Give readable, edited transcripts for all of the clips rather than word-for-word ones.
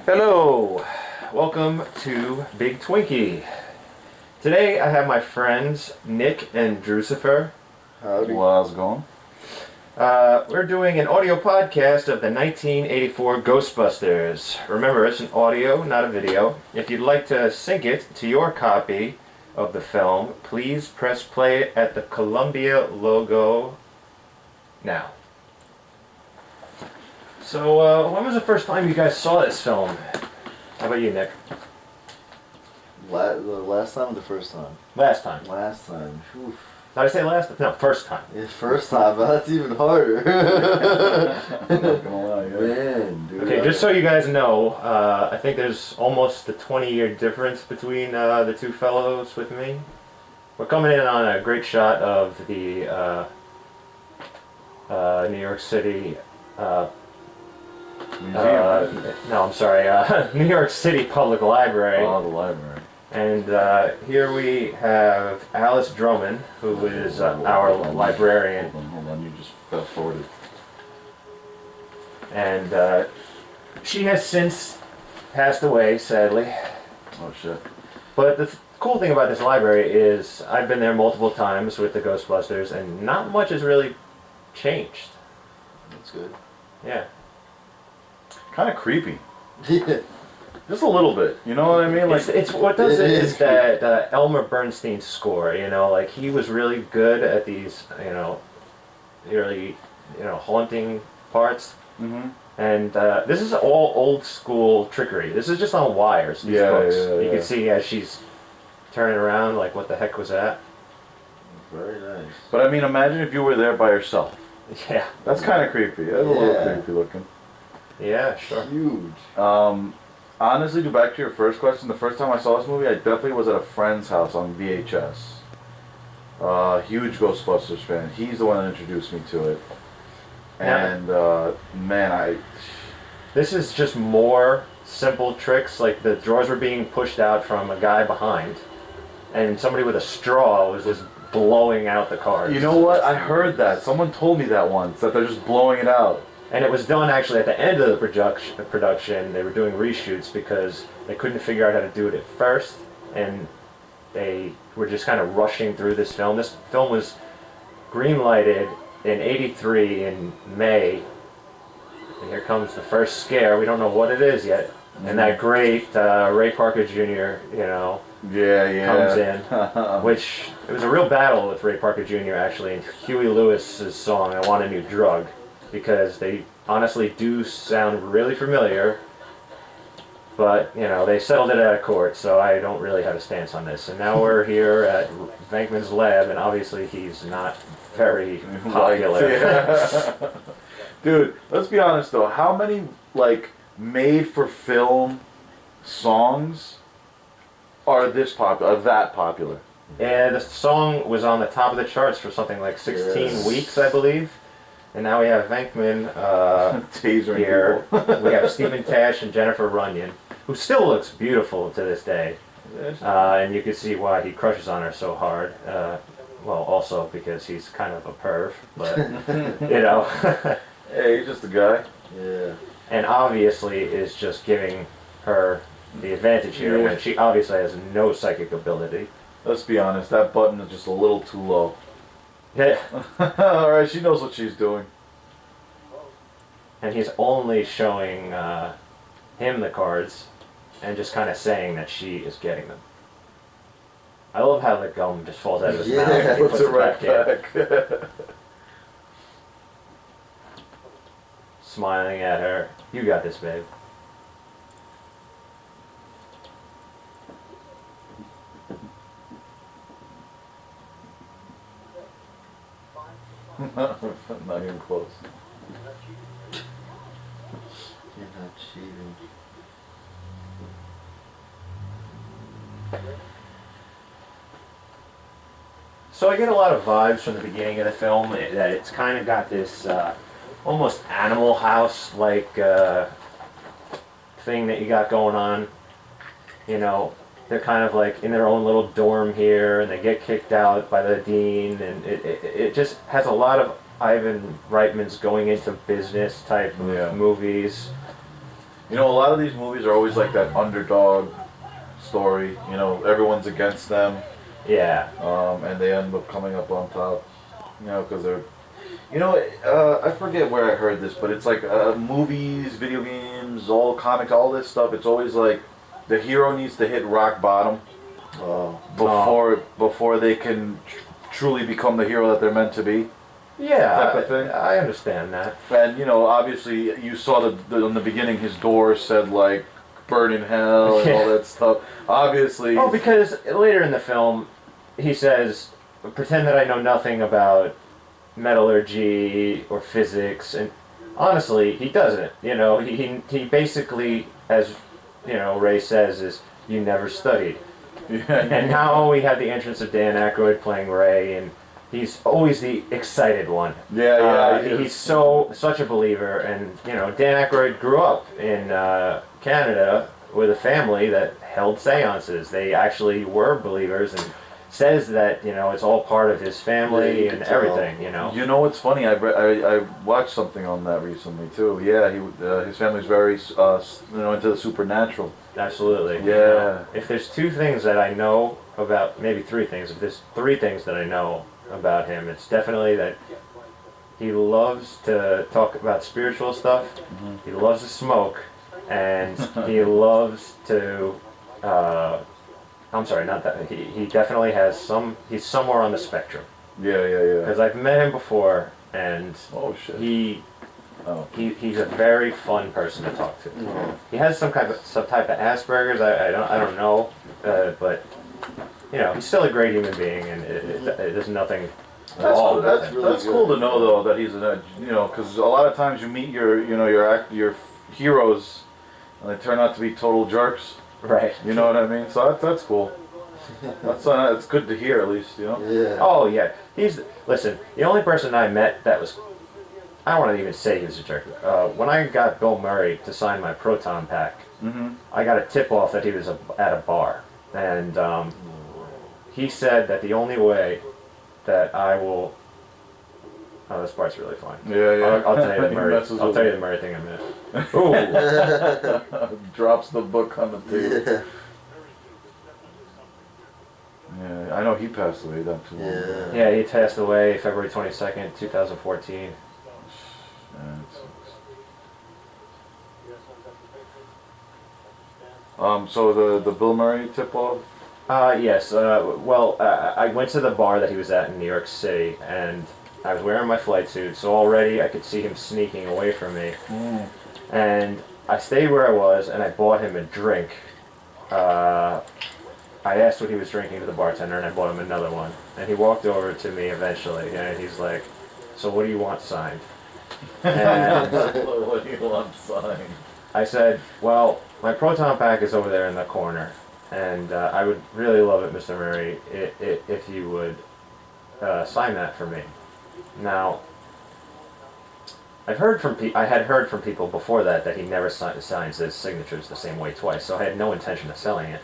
Hello, welcome to Big Twinkie. Today I have my friends Nick and Drucifer. Howdy. Well, how's it going? We're doing an audio podcast of the 1984 Ghostbusters. Remember, it's an audio, not a video. If you'd like to sync it to your copy of the film, please press play at the Columbia logo now. So, when was the first time you guys saw this film? How about you, Nick? The last time or the first time? Last time. Last time. Oof. Did I say last? No, first time. Yeah, first time, but that's even harder. I'm not gonna lie, yeah. Man, dude. Okay, just so you guys know, I think there's almost a 20-year difference between the two fellows with me. We're coming in on a great shot of the New York City. No, I'm sorry. New York City Public Library. Oh, the library. And here we have Alice Drummond, who is our librarian. Hold on, you just fast forwarded. And she has since passed away, sadly. Oh shit. But the cool thing about this library is I've been there multiple times with the Ghostbusters, and not much has really changed. That's good. Yeah. Kind of creepy. Yeah. Just a little bit. You know what I mean? Like, It's what does it is that Elmer Bernstein's score. You know, like he was really good at these, really, haunting parts. mm-hmm. And this is all old school trickery. This is just on wires. These books. You can see as she's turning around, like what the heck was that? Very nice. But I mean, imagine if you were there by yourself. Yeah. That's kind of creepy. That's a little creepy looking. Yeah, sure. Huge. Honestly, to back to your first question, the first time I saw this movie, I definitely was at a friend's house on VHS. Huge Ghostbusters fan. He's the one that introduced me to it. And man, This is just more simple tricks. Like the drawers were being pushed out from a guy behind, and somebody with a straw was just blowing out the cards. you know what? I heard that. Someone told me that once, that they're just blowing it out. And it was done actually at the end of the production. They were doing reshoots because they couldn't figure out how to do it at first, and they were just kind of rushing through this film. This film was green-lighted in '83 in May, and here comes the first scare. We don't know what it is yet. And that great Ray Parker Jr., comes in, which it was a real battle with Ray Parker Jr. actually, and Huey Lewis's song "I Want a New Drug," because they honestly do sound really familiar, but they settled it out of court, so I don't really have a stance on this. And now we're here at Venkman's lab, and obviously he's not very popular. Dude, let's be honest though, how many made for film songs are that popular? And the song was on the top of the charts for something like 16 weeks, I believe. And now we have Venkman Tasering here. people. We have Stephen Tash and Jennifer Runyon, who still looks beautiful to this day. And you can see why he crushes on her so hard. Well, also because he's kind of a perv, but, Hey, he's just a guy. Yeah. And obviously is just giving her the advantage here when she obviously has no psychic ability. Let's be honest, that button is just a little too low. Yeah. Alright, she knows what she's doing. And he's only showing him the cards and just kind of saying that she is getting them. I love how the gum just falls out of his mouth and he Puts it right back. Smiling at her. You got this, babe. Not even close. You're not cheating. So I get a lot of vibes from the beginning of the film that it's kind of got this almost Animal House-like thing that you got going on. They're kind of like in their own little dorm here, and they get kicked out by the dean, and it just has a lot of Ivan Reitman's going into business type of movies. You know, a lot of these movies are always like that underdog story. You know, everyone's against them, Yeah. and they end up coming up on top. You know, because they're. You know, I forget where I heard this, but it's like movies, video games, all comics, all this stuff. It's always like the hero needs to hit rock bottom before they can truly become the hero that they're meant to be. Yeah, Type of thing. I understand that. And you know, obviously, you saw in the beginning his door said like "burn in hell" and all that stuff. Obviously. Oh, because later in the film, he says, "Pretend that I know nothing about metallurgy or physics," and honestly, he doesn't. You know, he basically, as you know, Ray says, is you never studied. Yeah. And now we have the entrance of Dan Aykroyd playing Ray, and he's always the excited one. Yeah, he's such a believer, and you know, Dan Aykroyd grew up in Canada with a family that held seances. They actually were believers, and says that, you know, it's all part of his family and everything, you know. You know what's funny? I watched something on that recently too. Yeah, his family's very into the supernatural. Absolutely. Yeah. You know, if there's two things that I know about, maybe three things. If there's three things that I know about him, it's definitely that he loves to talk about spiritual stuff. Mm-hmm. He loves to smoke, and he loves to. I'm sorry, not that. He definitely has some. He's somewhere on the spectrum. Yeah. Because I've met him before, and Oh shit. he's a very fun person to talk to. Mm. He has some type of Asperger's. I don't know, but you know, he's still a great human being, and there's nothing. That's wrong cool. with That's, him. that's cool to know though that he's because a lot of times you meet your heroes, and they turn out to be total jerks. Right. You know what I mean? So that's cool. That's good to hear at least. You know. Yeah. Oh yeah. Listen. The only person I met that was. I don't want to even say he was a jerk. When I got Bill Murray to sign my Proton Pack, I got a tip off that he was at a bar, and he said that the only way that I will. Oh, this part's really fun. Yeah. I'll tell you the He Murray. messes I'll with tell you me. the Murray thing in a minute. Ooh. Drops the book on the table. Yeah. Yeah, I know he passed away not too long ago. Yeah. Yeah, he passed away February 22nd, 2014. Yeah, it sucks. So the Bill Murray tip off. Yes. Well, I went to the bar that he was at in New York City, and I was wearing my flight suit, so already I could see him sneaking away from me. And I stayed where I was, and I bought him a drink. I asked what he was drinking to the bartender, and I bought him another one. And he walked over to me eventually, and he's like, "So what do you want signed?" And What do you want signed? I said, "Well, my Proton Pack is over there in the corner, and I would really love it, Mr. Murray, if you would sign that for me." Now, I had heard from people before that he never signs his signatures the same way twice, so I had no intention of selling it.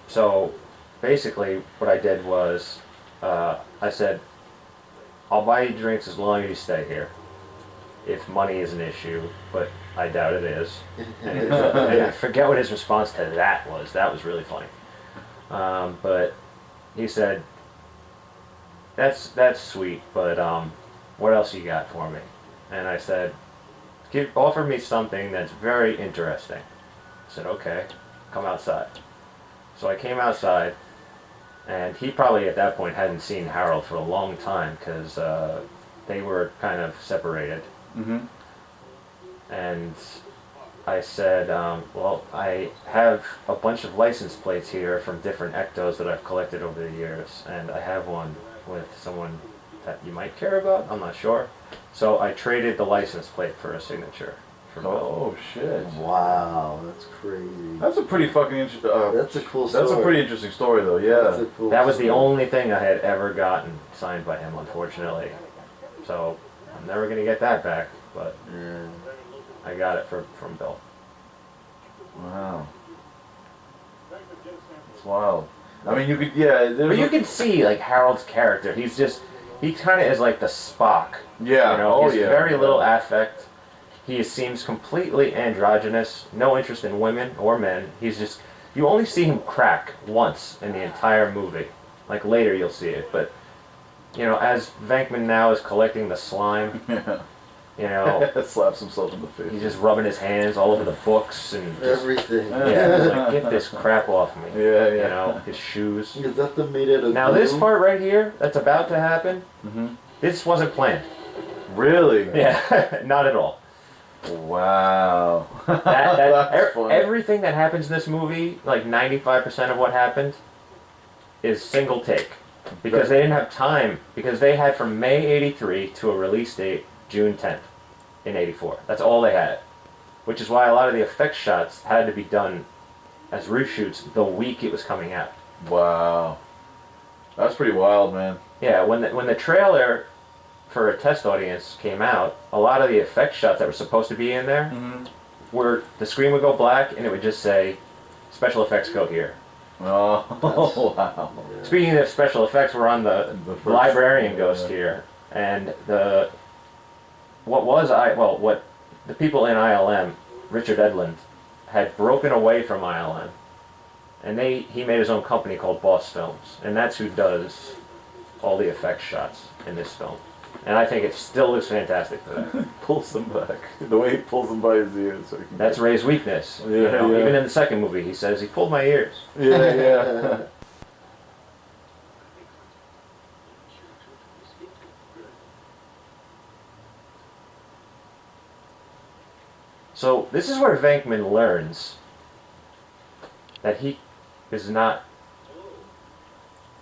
So basically, what I did was, I said, "I'll buy you drinks as long as you stay here. If money is an issue, but I doubt it is." And I forget what his response to that was. That was really funny. But he said, "That's sweet, but what else you got for me?" And I said, "Offer me something that's very interesting." I said, "Okay, come outside." So I came outside, and he probably at that point hadn't seen Harold for a long time because they were kind of separated. And I said, "Well, I have a bunch of license plates here from different ectos that I've collected over the years, and I have one with someone that you might care about. I'm not sure." So I traded the license plate for a signature for Bill. Oh shit! Wow, that's crazy. That's a pretty fucking interesting. That's a cool story. That's a pretty interesting story, though. That's Yeah. a cool That was the story. only thing I had ever gotten signed by him, unfortunately. So I'm never gonna get that back, but Yeah. I got it from Bill. Wow. It's wild. I mean, you could, yeah. But you can see like Harold's character. He kind of is like the Spock. Yeah. You know, Oh he's yeah. very little affect. He seems completely androgynous, no interest in women or men. He's just, you only see him crack once in the entire movie. Like later you'll see it, but you know, as Venkman now is collecting the slime, you know, slaps himself in the face. he's just rubbing his hands all over the books and just, Everything. yeah, he's like, get this crap off me. Yeah, You know, his shoes. Is that the made out of Now glue? this part right here, that's about to happen, Mm-hmm. this wasn't planned. Really? Yeah, not at all. Wow. That funny. everything that happens in this movie, like 95% of what happened, is single take. Because they didn't have time, because they had from May 83 to a release date, June 10th in 84. That's all they had. Which is why a lot of the effects shots had to be done as reshoots the week it was coming out. Wow. That's pretty wild, man. Yeah, when the trailer for a test audience came out, a lot of the effect shots that were supposed to be in there Mm-hmm. were, the screen would go black and it would just say, special effects go here. Oh, wow. Speaking of special effects, we're on the first- librarian ghost yeah. here, and what the people in ILM, Richard Edlund, had broken away from ILM, and he made his own company called Boss Films, and that's who does all the effects shots in this film, and I think it still looks fantastic today. Pulls them back. The way he pulls them by his ears. So he can That's Ray's weakness. Yeah, You know, yeah. even in the second movie, he says he pulled my ears. Yeah, yeah. So this is where Venkman learns that he is not,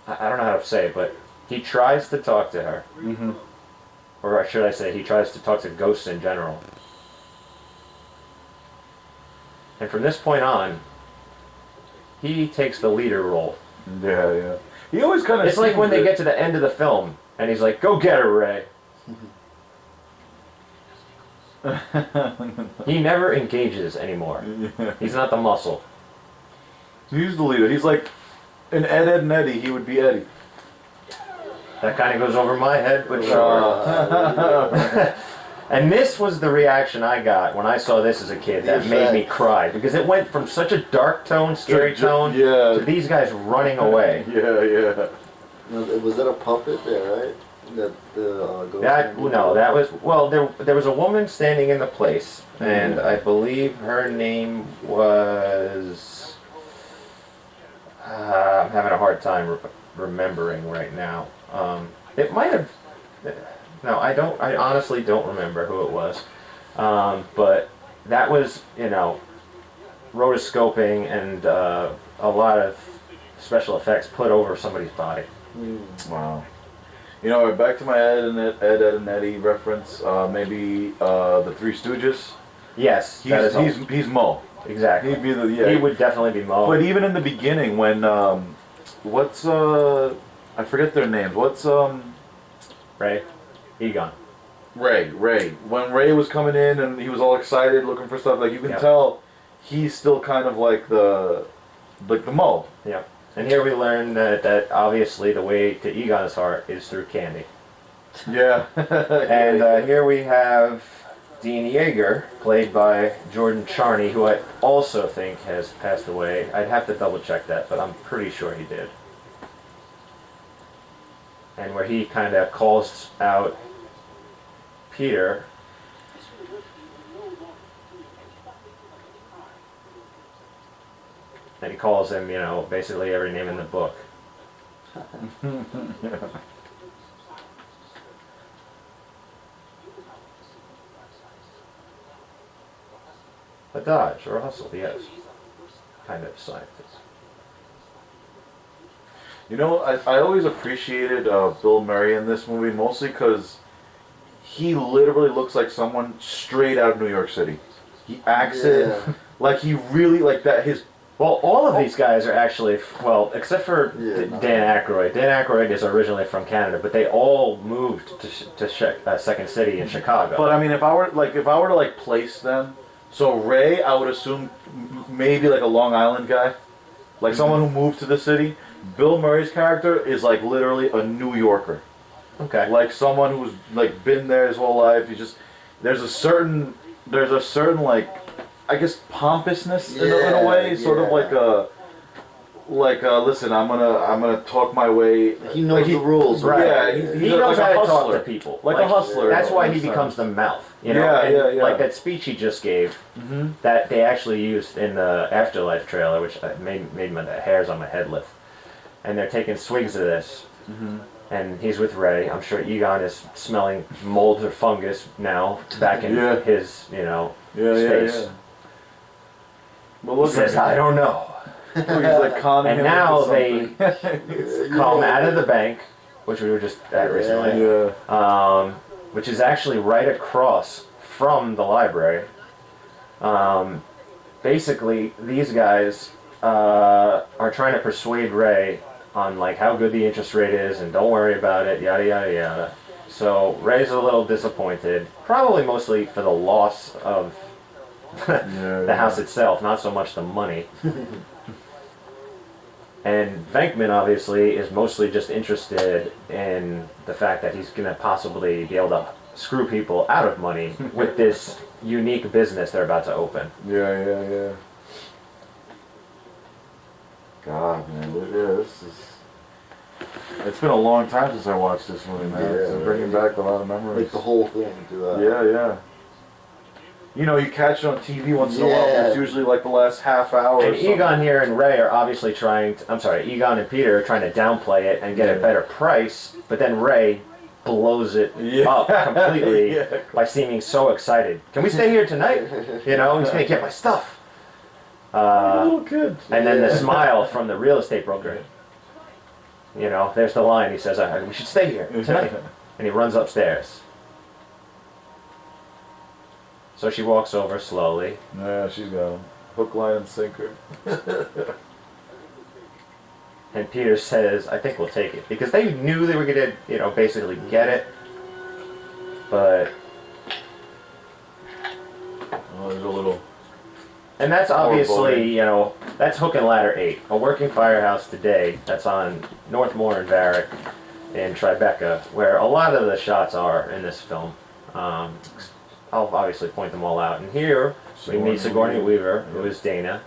I don't know how to say it, but he tries to talk to her. Mm-hmm. Or should I say, he tries to talk to ghosts in general. And from this point on, he takes the leader role. Yeah, yeah. He always kind of. It's like when they get to the end of the film, and he's like, go get her, Ray. He never engages anymore. Yeah. He's not the muscle. He's the leader. He's like an Ed, Ed, and Eddie. He would be Eddie. That kind of goes over my head, but sure. And this was the reaction I got when I saw this as a kid that made me cry. Because it went from such a dark tone, scary tone, Yeah. to these guys running away. Yeah, yeah. Was that a puppet there, right? That the ghost. That was, well, there was a woman standing in the place, and I believe her name was, I'm having a hard time remembering right now. It might have, no, I honestly don't remember who it was. But that was, rotoscoping and a lot of special effects put over somebody's body. Wow. Back to my Ed, and Eddie reference. Maybe the Three Stooges. Yes, that is He's Mo. exactly. He'd be the yeah. He would definitely be Mo. But even in the beginning, when what's I forget their names. What's Ray, Egon. Ray. When Ray was coming in and he was all excited looking for stuff, like you can Yep. tell he's still kind of like the Mo. Yeah. And here we learn that obviously the way to Egon's heart is through candy. Yeah. And here we have Dean Yeager, played by Jordan Charney, who I also think has passed away. I'd have to double check that, but I'm pretty sure he did. And where he kind of calls out Peter. And he calls him, basically every name in the book. A dodge or a hustle, yes. Kind of scientist. I always appreciated Bill Murray in this movie, mostly because he literally looks like someone straight out of New York City. He acts it like he really, like that, Well, all of these guys are actually, except for Dan Aykroyd. Dan Aykroyd is originally from Canada, but they all moved to Second City in Chicago. But I mean, if I were to place them, so Ray, I would assume maybe like a Long Island guy, like someone who moved to the city. Bill Murray's character is like literally a New Yorker, okay. like someone who's like been there his whole life. There's a certain there's a certain like, I guess pompousness in a way, sort of listen, I'm gonna talk my way. He knows the rules, right? Yeah, he knows like how a to talk hustler. to people, Like a hustler. That's why he Makes becomes sense. the mouth, you know. Yeah, And yeah. like that speech he just gave, that they actually used in the Afterlife trailer, which made the hairs on my head lift. And they're taking swigs of this, and he's with Ray. I'm sure Egon is smelling mold or fungus now, back in his, you know, space. Yeah. Well, look He says, "I don't know." He's like conning And him now into they something. come out of the bank, which we were just at recently, which is actually right across from the library. Basically, these guys are trying to persuade Ray on like how good the interest rate is and don't worry about it, yada yada yada. So Ray's a little disappointed, probably mostly for the loss of the house itself, not so much the money. And Venkman obviously is mostly just interested in the fact that he's going to possibly be able to screw people out of money with this unique business they're about to open. Yeah. God, man, this is. It's been a long time since I watched this movie, man. It's bringing back a lot of memories. Like the whole thing. Yeah. You know, you catch it on TV once in a while, but it's usually like the last half hour. And Egon here and Ray are obviously trying to, Egon and Peter are trying to downplay it and get a better price, but then Ray blows it up completely by seeming so excited. Can we stay here tonight? You know, he's going to get my stuff. Little kid. And then the smile from the real estate broker. You know, there's the line. He says, "We should stay here tonight." And he runs upstairs. So she walks over slowly. Yeah, she's got him. Hook, line, and sinker. And Peter says, "I think we'll take it." Because they knew they were going to, you know, basically get it. But... Oh, there's a little... And that's obviously, you know, that's Hook and Ladder 8. A working firehouse today that's on Northmore and Varick in Tribeca, where a lot of the shots are in this film. I'll obviously point them all out. And here, we meet Sigourney Weaver, who is Dana.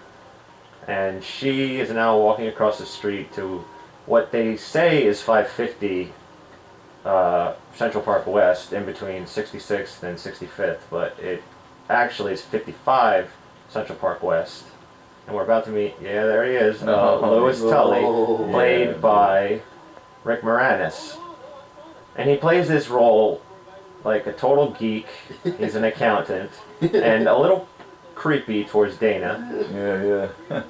And she is now walking across the street to what they say is 550 Central Park West, in between 66th and 65th. But it actually is 55 Central Park West. And we're about to meet, there he is, Louis Tully, played by Rick Moranis. And he plays this role like a total geek. He's an accountant and a little creepy towards Dana. Yeah.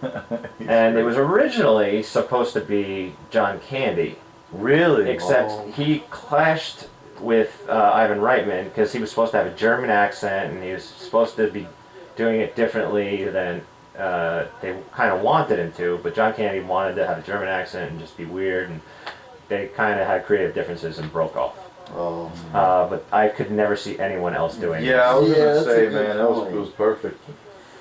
And it was originally supposed to be John Candy. Really? Except he clashed with Ivan Reitman because he was supposed to have a German accent and he was supposed to be doing it differently than they kind of wanted him to, but John Candy wanted to have a German accent and just be weird, and they kind of had creative differences and broke off. But I could never see anyone else doing it. I was gonna say, man, it was perfect.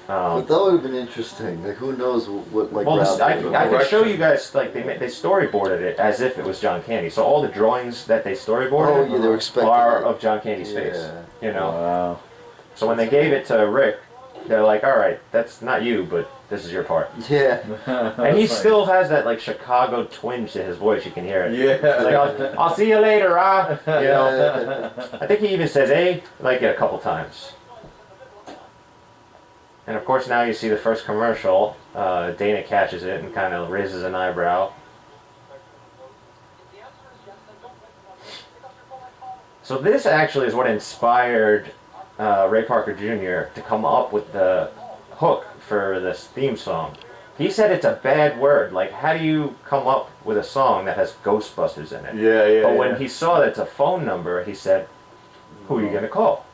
But that would have been interesting. Like, who knows what like. Well, route I they could went. show you guys, like, they storyboarded it as if it was John Candy. So all the drawings that they storyboarded they were expecting are it. of John Candy's face. You know. Wow. So when they gave it to Rick, they're like, "All right, that's not you, but this is your part." Yeah. And he still has that like Chicago twinge to his voice. You can hear it. Yeah. It's like, I'll see you later, You know. I think he even says "eh" like it a couple times. And of course, now you see the first commercial. Dana catches it and kind of raises an eyebrow. So this actually is what inspired Ray Parker Jr. to come up with the hook for this theme song. He said it's a bad word. Like, how do you come up with a song that has Ghostbusters in it? Yeah. But when he saw that it's a phone number, he said, "Who are you going to call?"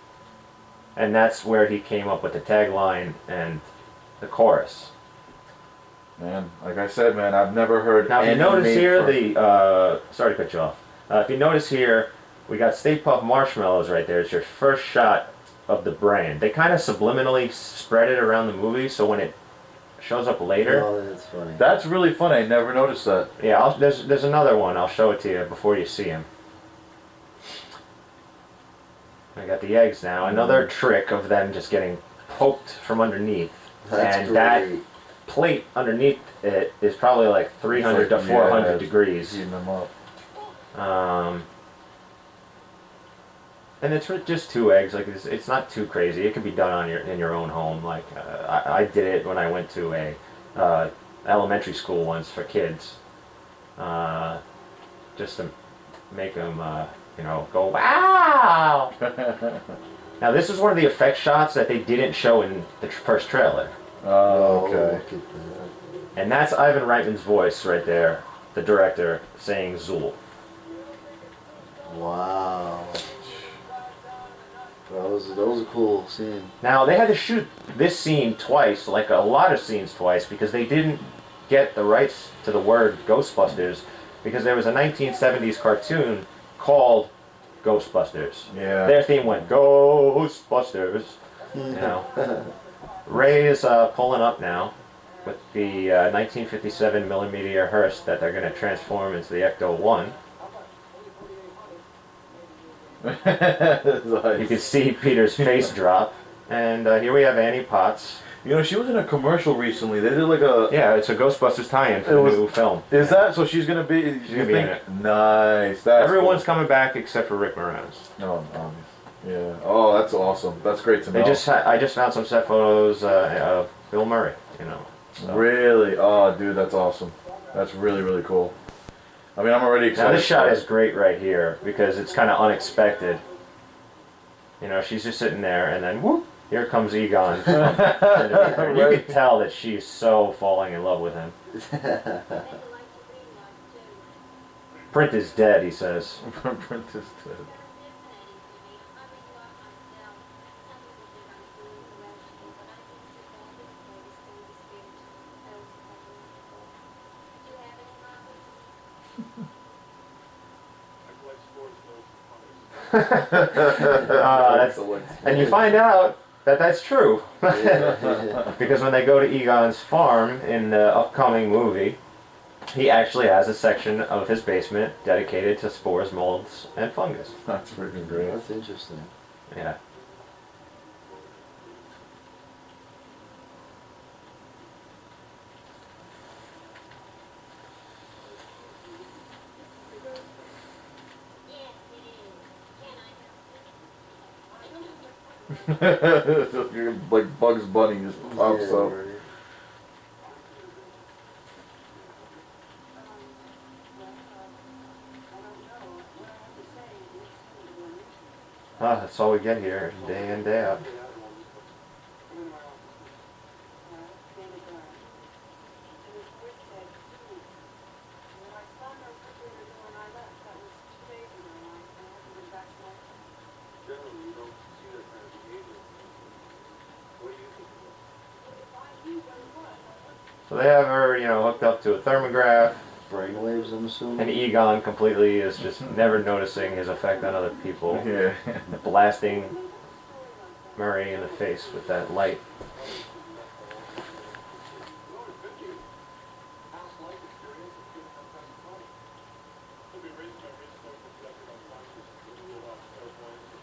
And that's where he came up with the tagline and the chorus. Man, like I said, man, I've never heard. Now, if you any notice made here, for- sorry to cut you off. If you notice here, we got Stay Puft Marshmallows right there. It's your first shot of the brand. They kind of subliminally spread it around the movie, so when it shows up later. Oh, that's funny. That's really funny. I never noticed that. Yeah, there's another one. I'll show it to you before you see him. I got the eggs now. Another trick of them just getting poked from underneath. That's and great. that plate underneath it is probably like 300 to 400 degrees. Heating them up. And it's just 2 eggs. Like it's not too crazy. It can be done on in your own home. Like I did it when I went to a elementary school once for kids, just to make them go wow. Now this is one of the effect shots that they didn't show in the first trailer. Oh, okay. Look at that. And that's Ivan Reitman's voice right there, the director, saying Zool. Wow. That was a cool scene. Now, they had to shoot this scene twice, like a lot of scenes twice, because they didn't get the rights to the word Ghostbusters, because there was a 1970s cartoon called Ghostbusters. Yeah. Their theme went, Ghostbusters. Ray is pulling up now with the 1957 millimeter Hearst that they're going to transform into the Ecto-1. Nice. You can see Peter's face drop. And here we have Annie Potts. You know, she was in a commercial recently. They did like a... Yeah, it's a Ghostbusters tie-in for the new film. Is that? So she's going to be... She's going to be in it. Nice. That's Everyone's coming back except for Rick Moranis. No, yeah. Oh, that's awesome. That's great to know. I just found some set photos of Bill Murray, So. Really? Oh, dude, that's awesome. That's really, really cool. I mean, I'm already excited. Now this shot is great right here because it's kind of unexpected. She's just sitting there and then whoop, here comes Egon. You can tell that she's so falling in love with him. Print is dead, he says. Print is dead. And you find out that that's true. Because when they go to Egon's farm in the upcoming movie, he actually has a section of his basement dedicated to spores, molds, and fungus. That's freaking great. That's interesting. Yeah. Like Bugs Bunny just pops up. Right. That's all we get here, day in, day out. So they have her, hooked up to a thermograph. Brainwaves, I'm assuming. And Egon completely is just never noticing his effect on other people. Yeah. Blasting Murray in the face with that light.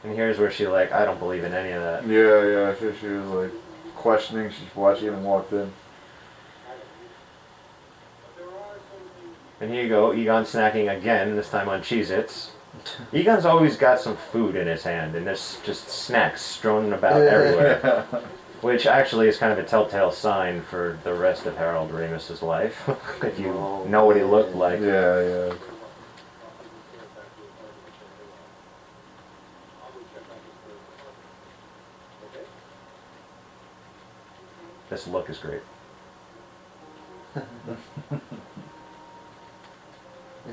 And here's where she's like, I don't believe in any of that. Yeah. She was like questioning. She's watching and walked in. And here you go, Egon snacking again, this time on Cheez-Its. Egon's always got some food in his hand, and there's just snacks strewn about everywhere. Which actually is kind of a telltale sign for the rest of Harold Ramis's life, if you know what he looked like. Yeah. This look is great.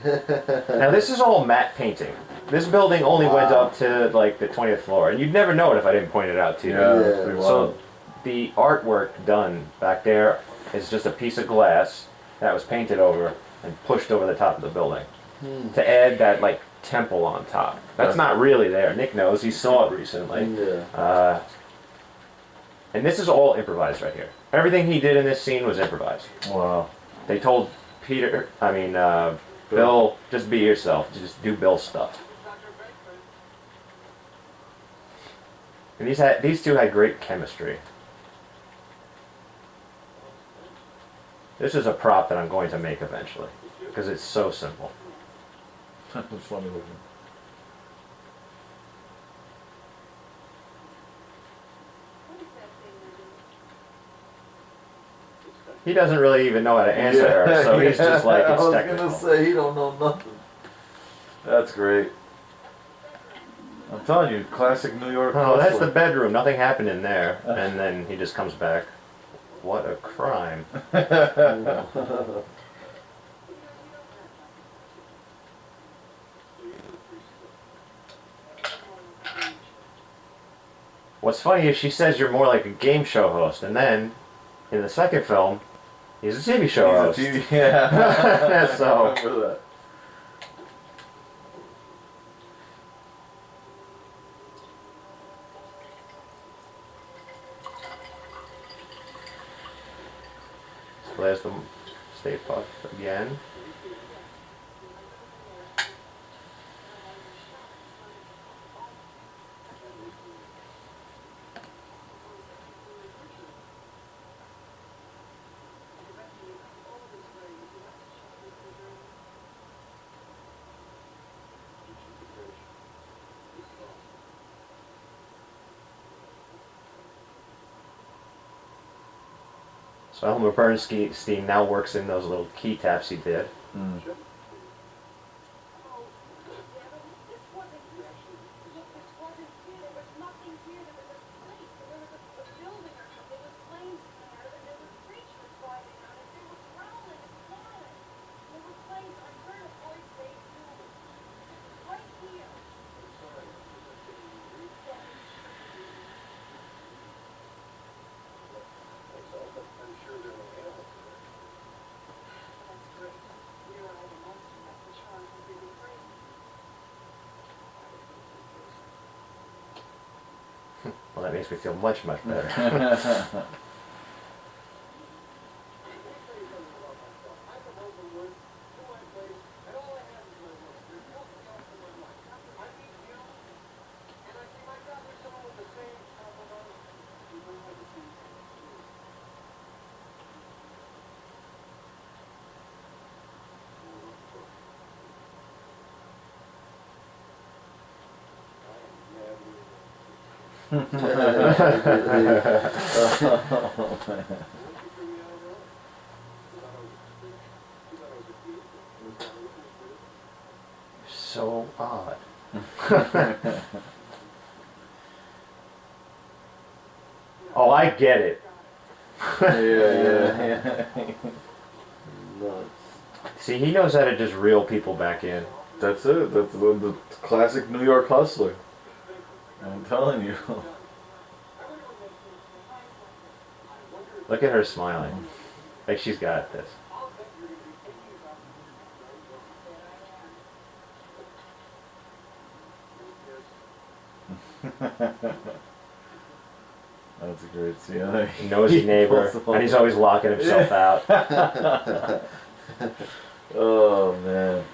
Now this is all matte painting. This building only went up to like the 20th floor, and you'd never know it if I didn't point it out to you. Yeah, that's pretty So wild. the artwork done back there is just a piece of glass that was painted over and pushed over the top of the building to add that like temple on top. That's not really there. Nick knows. He saw it recently. Yeah. And this is all improvised right here. Everything he did in this scene was improvised. Wow. They told Bill, just be yourself. Just do Bill stuff. And these two had great chemistry. This is a prop that I'm going to make eventually because it's so simple. It's funny looking. He doesn't really even know how to answer her, so he's just like, it's technical. I was gonna say he don't know nothing. That's great. I'm telling you, classic New York. Oh, that's hustler. the bedroom. Nothing happened in there. And then he just comes back. What a crime. What's funny is she says you're more like a game show host, and then in the second film, he's a TV show host. Yeah. So. I remember that. So there's the Stay Puft again. So Elmer Bernstein now works in those little key taps he did. Mm. Well, that makes me feel much, much better. So odd. Oh, I get it. Yeah. Nuts. See, he knows how to just reel people back in. That's it. That's the classic New York hustler. I'm telling you. Look at her smiling. Like she's got this. That's a great scene. Nosy neighbor, and he's always locking himself out. Oh man.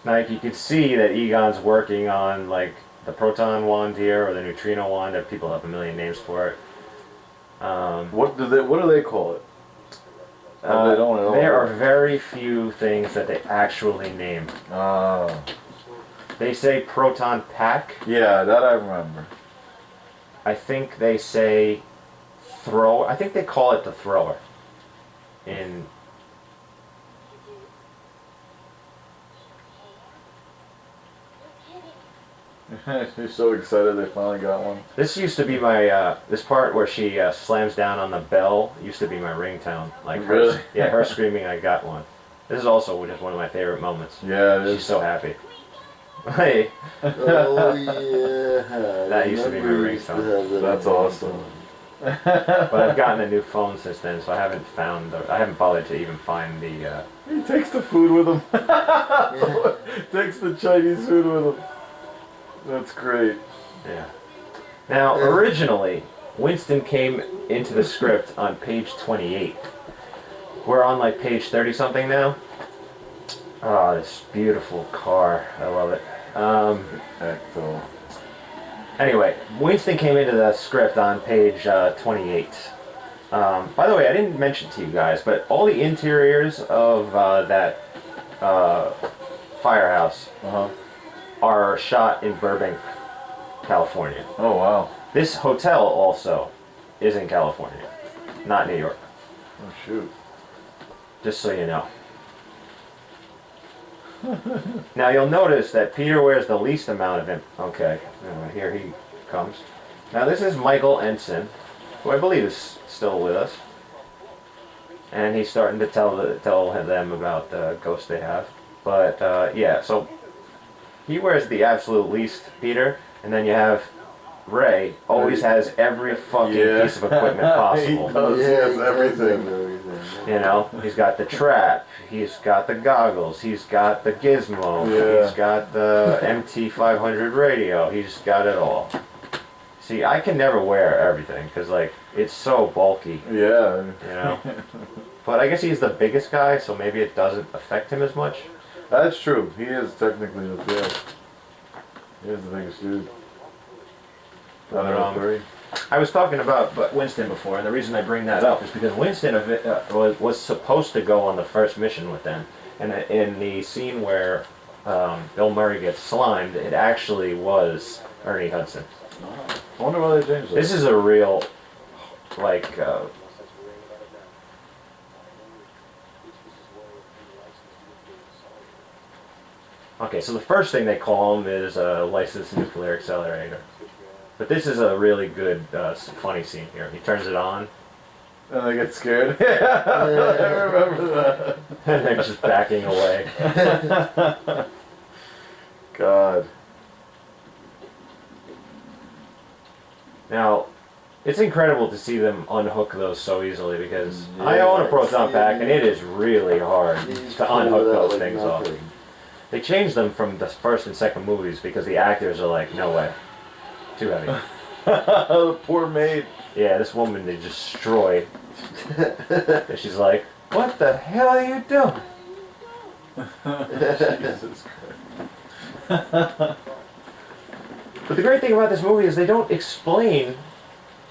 Like you could see that Egon's working on like the proton wand here or the neutrino wand. That people have a million names for it. What do they call it? They don't at all. There are very few things that they actually name. They say proton pack. Yeah, that I remember. I think they say thrower. I think they call it the thrower. In You're so excited they finally got one. this used to be my this part where she slams down on the bell used to be my ringtone. Like her, Really? yeah, her screaming, "I got one." This is also just one of my favorite moments. Yeah, it She's is. so happy. Hey, Oh yeah. That used to be my Remember you used to ringtone. have that That's on your awesome. phone. but I've gotten a new phone since then, so I haven't I haven't bothered to even find the. He takes the food with him. Yeah. Takes the Chinese food with him. That's great. Yeah. Now, originally, Winston came into the script on page 28. We're on like page 30 something now. Oh, this beautiful car. I love it. Ecto. Anyway, Winston came into the script on page 28. By the way, I didn't mention to you guys, but all the interiors of that firehouse are shot in Burbank, California. Oh wow. This hotel also is in California, not New York. Oh shoot. Just so you know. Now you'll notice that Peter wears the least amount of him. Okay, here he comes. Now this is Michael Ensign, who I believe is still with us, and he's starting to tell them about the ghost they have. But yeah, so he wears the absolute least, Peter, and then you have Ray. Always has every fucking piece of equipment possible. He does. He has everything. You know, he's got the trap, he's got the goggles, he's got the gizmo, he's got the MT500 radio, he's got it all. See, I can never wear everything because, like, it's so bulky. Yeah. You know? But I guess he's the biggest guy, so maybe it doesn't affect him as much. That's true. He is technically the He is the biggest dude. I was talking about Winston before, and the reason I bring that up is because Winston was supposed to go on the first mission with them, and in the scene where Bill Murray gets slimed, it actually was Ernie Hudson. I wonder why they changed that. This is a real, like, okay, so the first thing they call him is a licensed nuclear accelerator. But this is a really good, funny scene here. He turns it on. And they get scared. Yeah, I remember that. And they're just backing away. God. Now, it's incredible to see them unhook those so easily because I own a proton pack and it is really hard to unhook those things off. They changed them from the first and second movies because the actors are like, no way. Too heavy. The poor maid. Yeah, this woman they destroyed. And she's like, what the hell are you doing? Jesus Christ. But the great thing about this movie is they don't explain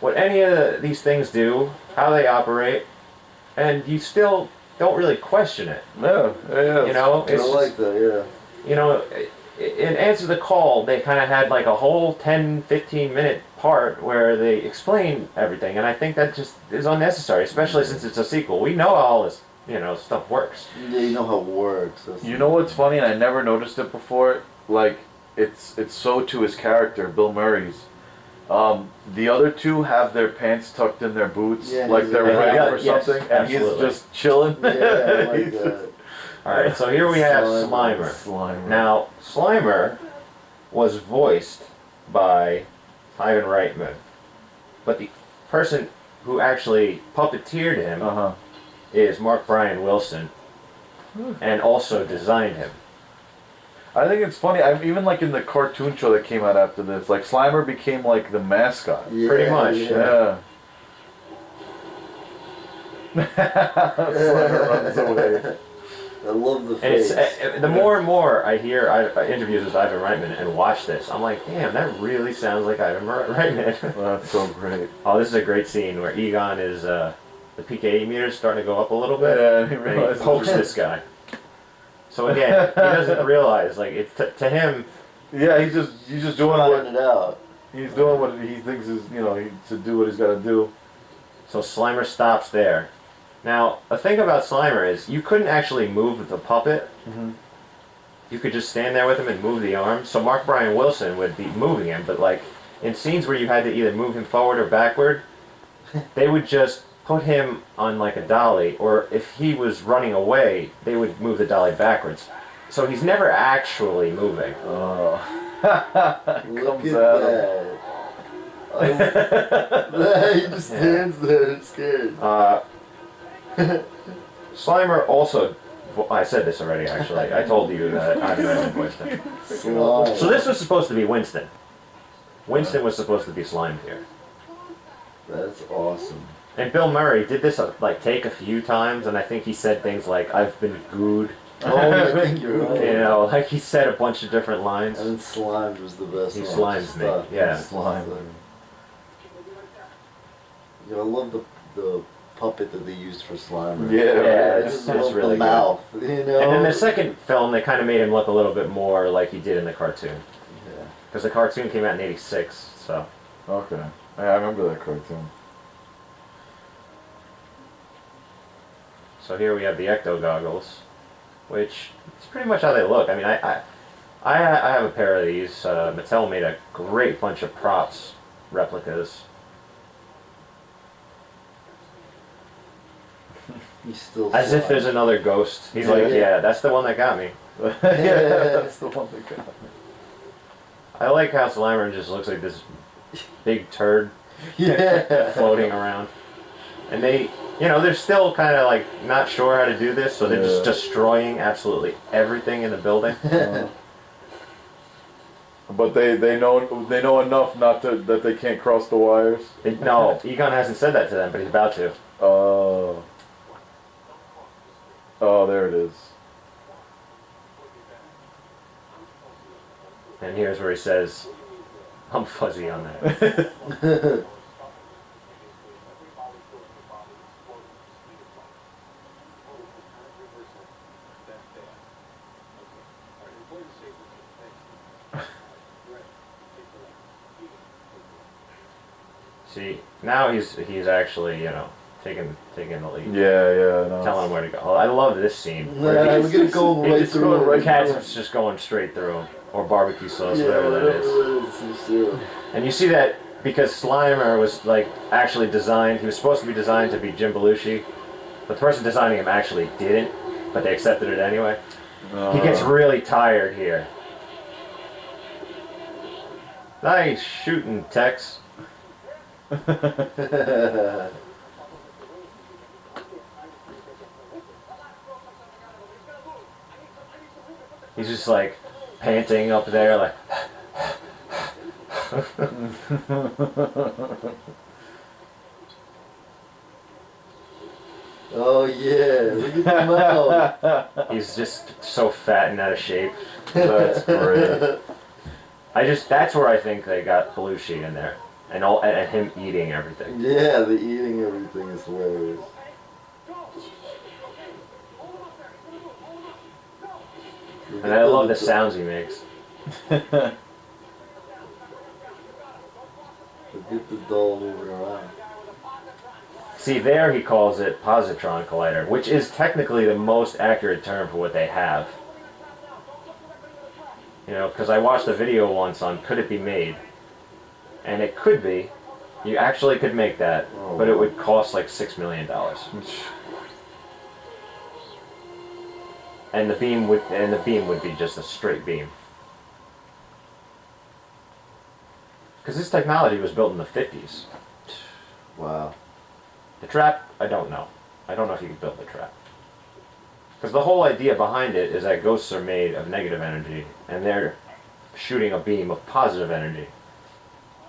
what any of these things do, how they operate, and you still don't really question it. No, yeah. You know, I like that, yeah. You know, in Answer the Call, they kind of had like a whole 10-15 minute part where they explain everything, and I think that just is unnecessary, especially since it's a sequel. We know how all this, you know, stuff works. Yeah, you know how it works. You know what's funny, and I never noticed it before? Like, it's so to his character, Bill Murray's. The other two have their pants tucked in their boots, like they're ready for something, and he's just chilling. Yeah, I like that. Alright, so here we have Slimer. Now, Slimer was voiced by Ivan Reitman, but the person who actually puppeteered him is Mark Brian Wilson, and also designed him. I think it's funny. Even like in the cartoon show that came out after this, like Slimer became like the mascot. Yeah, pretty much. Yeah. Slimer runs away. I love the And face. it's the more and more I hear interviews with Ivan Reitman and watch this, I'm like, damn, that really sounds like Ivan Reitman. That's so great. Oh, this is a great scene where Egon is the PKE meter is starting to go up a little bit, Yeah, and he and realizes he pokes this guy. So again, he doesn't realize, like, it's to him. Yeah, he's just doing Trying what it out. he's doing what he thinks is to do what he's got to do. So Slimer stops there. Now, the thing about Slimer is you couldn't actually move the puppet. You could just stand there with him and move the arms. So Mark Brian Wilson would be moving him, but like in scenes where you had to either move him forward or backward, they would just put him on like a dolly, or if he was running away, they would move the dolly backwards. So he's never actually moving. Oh. Look Comes at out. that. He just stands there scared. Slimer also, I said this already actually, I told you that Ivan Reitman voiced him. Slime. So this was supposed to be Winston. Winston was supposed to be slimed here. That's awesome. And Bill Murray did this like take a few times, and I think he said things like, I've been gooed Oh, I think you're right. You know, like he said a bunch of different lines. And then Slimed was the best He one. slimes Just me, that. yeah. Slime. Yeah, I love the puppet that they used for Slimer. Yeah, Yeah, I it's, just it's love really the good. mouth, you know? And then the second film, they kind of made him look a little bit more like he did in the cartoon. Yeah. Because the cartoon came out in '86, so. Okay. Yeah, I remember that cartoon. So here we have the Ecto goggles, which is pretty much how they look. I mean, I have a pair of these. Mattel made a great bunch of props, replicas. He's still As if Slime. there's another ghost. He's Yeah. like, yeah, that's the one that got me. Yeah, that's the one that got me. I like how Slimer just looks like this big turd Yeah. floating around. And they, you know, they're still kind of like not sure how to do this, so they're just Yeah. destroying absolutely everything in the building. But they know enough not to that they can't cross the wires. No, Egon hasn't said that to them, but he's about to. Oh. Oh, there it is. And here's where he says, I'm fuzzy on that. See, now he's actually, you know, taking the lead. Yeah, no. Telling him where to go. Oh, I love this scene. Yeah, look at it going right It's through going him. right Cat's just going straight through him. Or barbecue sauce, whatever that is. Yeah. And you see that because Slimer was like actually designed, he was supposed to be designed to be Jim Belushi, but the person designing him actually didn't, but they accepted it anyway. He gets really tired here. Nice shooting, Tex. He's just like panting up there, like. Oh yeah, look at the mouth. He's just so fat and out of shape. That's great. That's where I think they got Belushi in there, and him eating everything. Yeah, the eating everything is hilarious. And I love the sounds he makes. Get the doll moving around. See, there he calls it positron collider, which is technically the most accurate term for what they have. You know, because I watched a video once on could it be made, and it could be. You actually could make that, but it would cost like $6 million. And the beam would be just a straight beam. Because this technology was built in the 50s. Wow. The trap, I don't know. I don't know if you could build the trap. Because the whole idea behind it is that ghosts are made of negative energy, and they're shooting a beam of positive energy.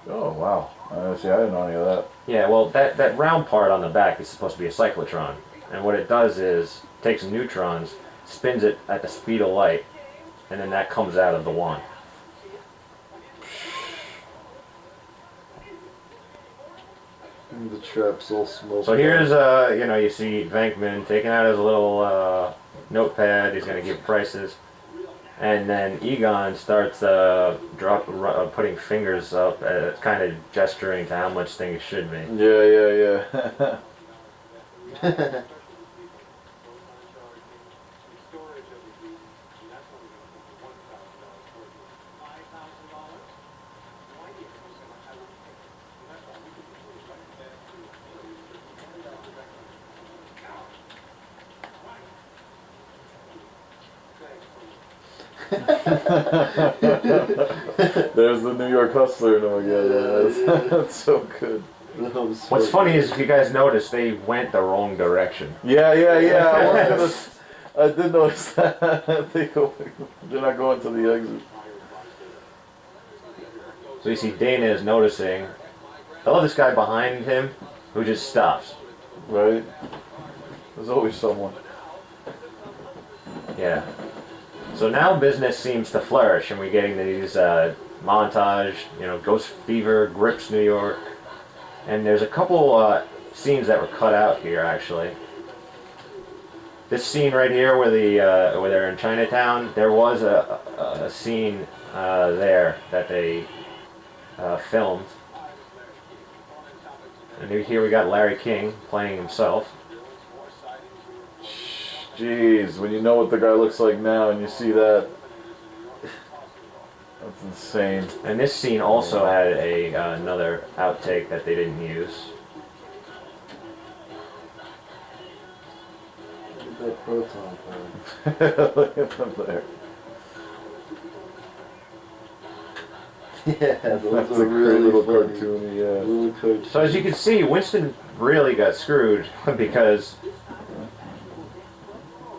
Oh wow! See, I didn't know any of that. Yeah, well, that round part on the back is supposed to be a cyclotron, and what it does is takes neutrons, spins it at the speed of light, and then that comes out of the wand. And the trap's all smoky. So here's you know, you see Venkman taking out his little notepad. He's going to give prices, and then Egon starts putting fingers up, kind of gesturing to how much things should be. Yeah. There's the New York Hustler no again. That's so good. What's funny is, if you guys notice, they went the wrong direction. Yeah. I did notice that. They're not going to the exit. So you see Dana is noticing. I love this guy behind him who just stops. Right? There's always someone. Yeah. So now business seems to flourish, and we're getting these montage, Ghost Fever, Grips New York, and there's a couple scenes that were cut out here actually. This scene right here, where where they're in Chinatown, there was a scene there that they filmed, and here we got Larry King playing himself. Jeez, when you know what the guy looks like now and you see that, that's insane. And this scene also had another outtake that they didn't use. Look at that proton pack. Look at them there. Yeah, That's those a are great really little funny. cartoony, yeah. Little cartoony. So as you can see, Winston really got screwed because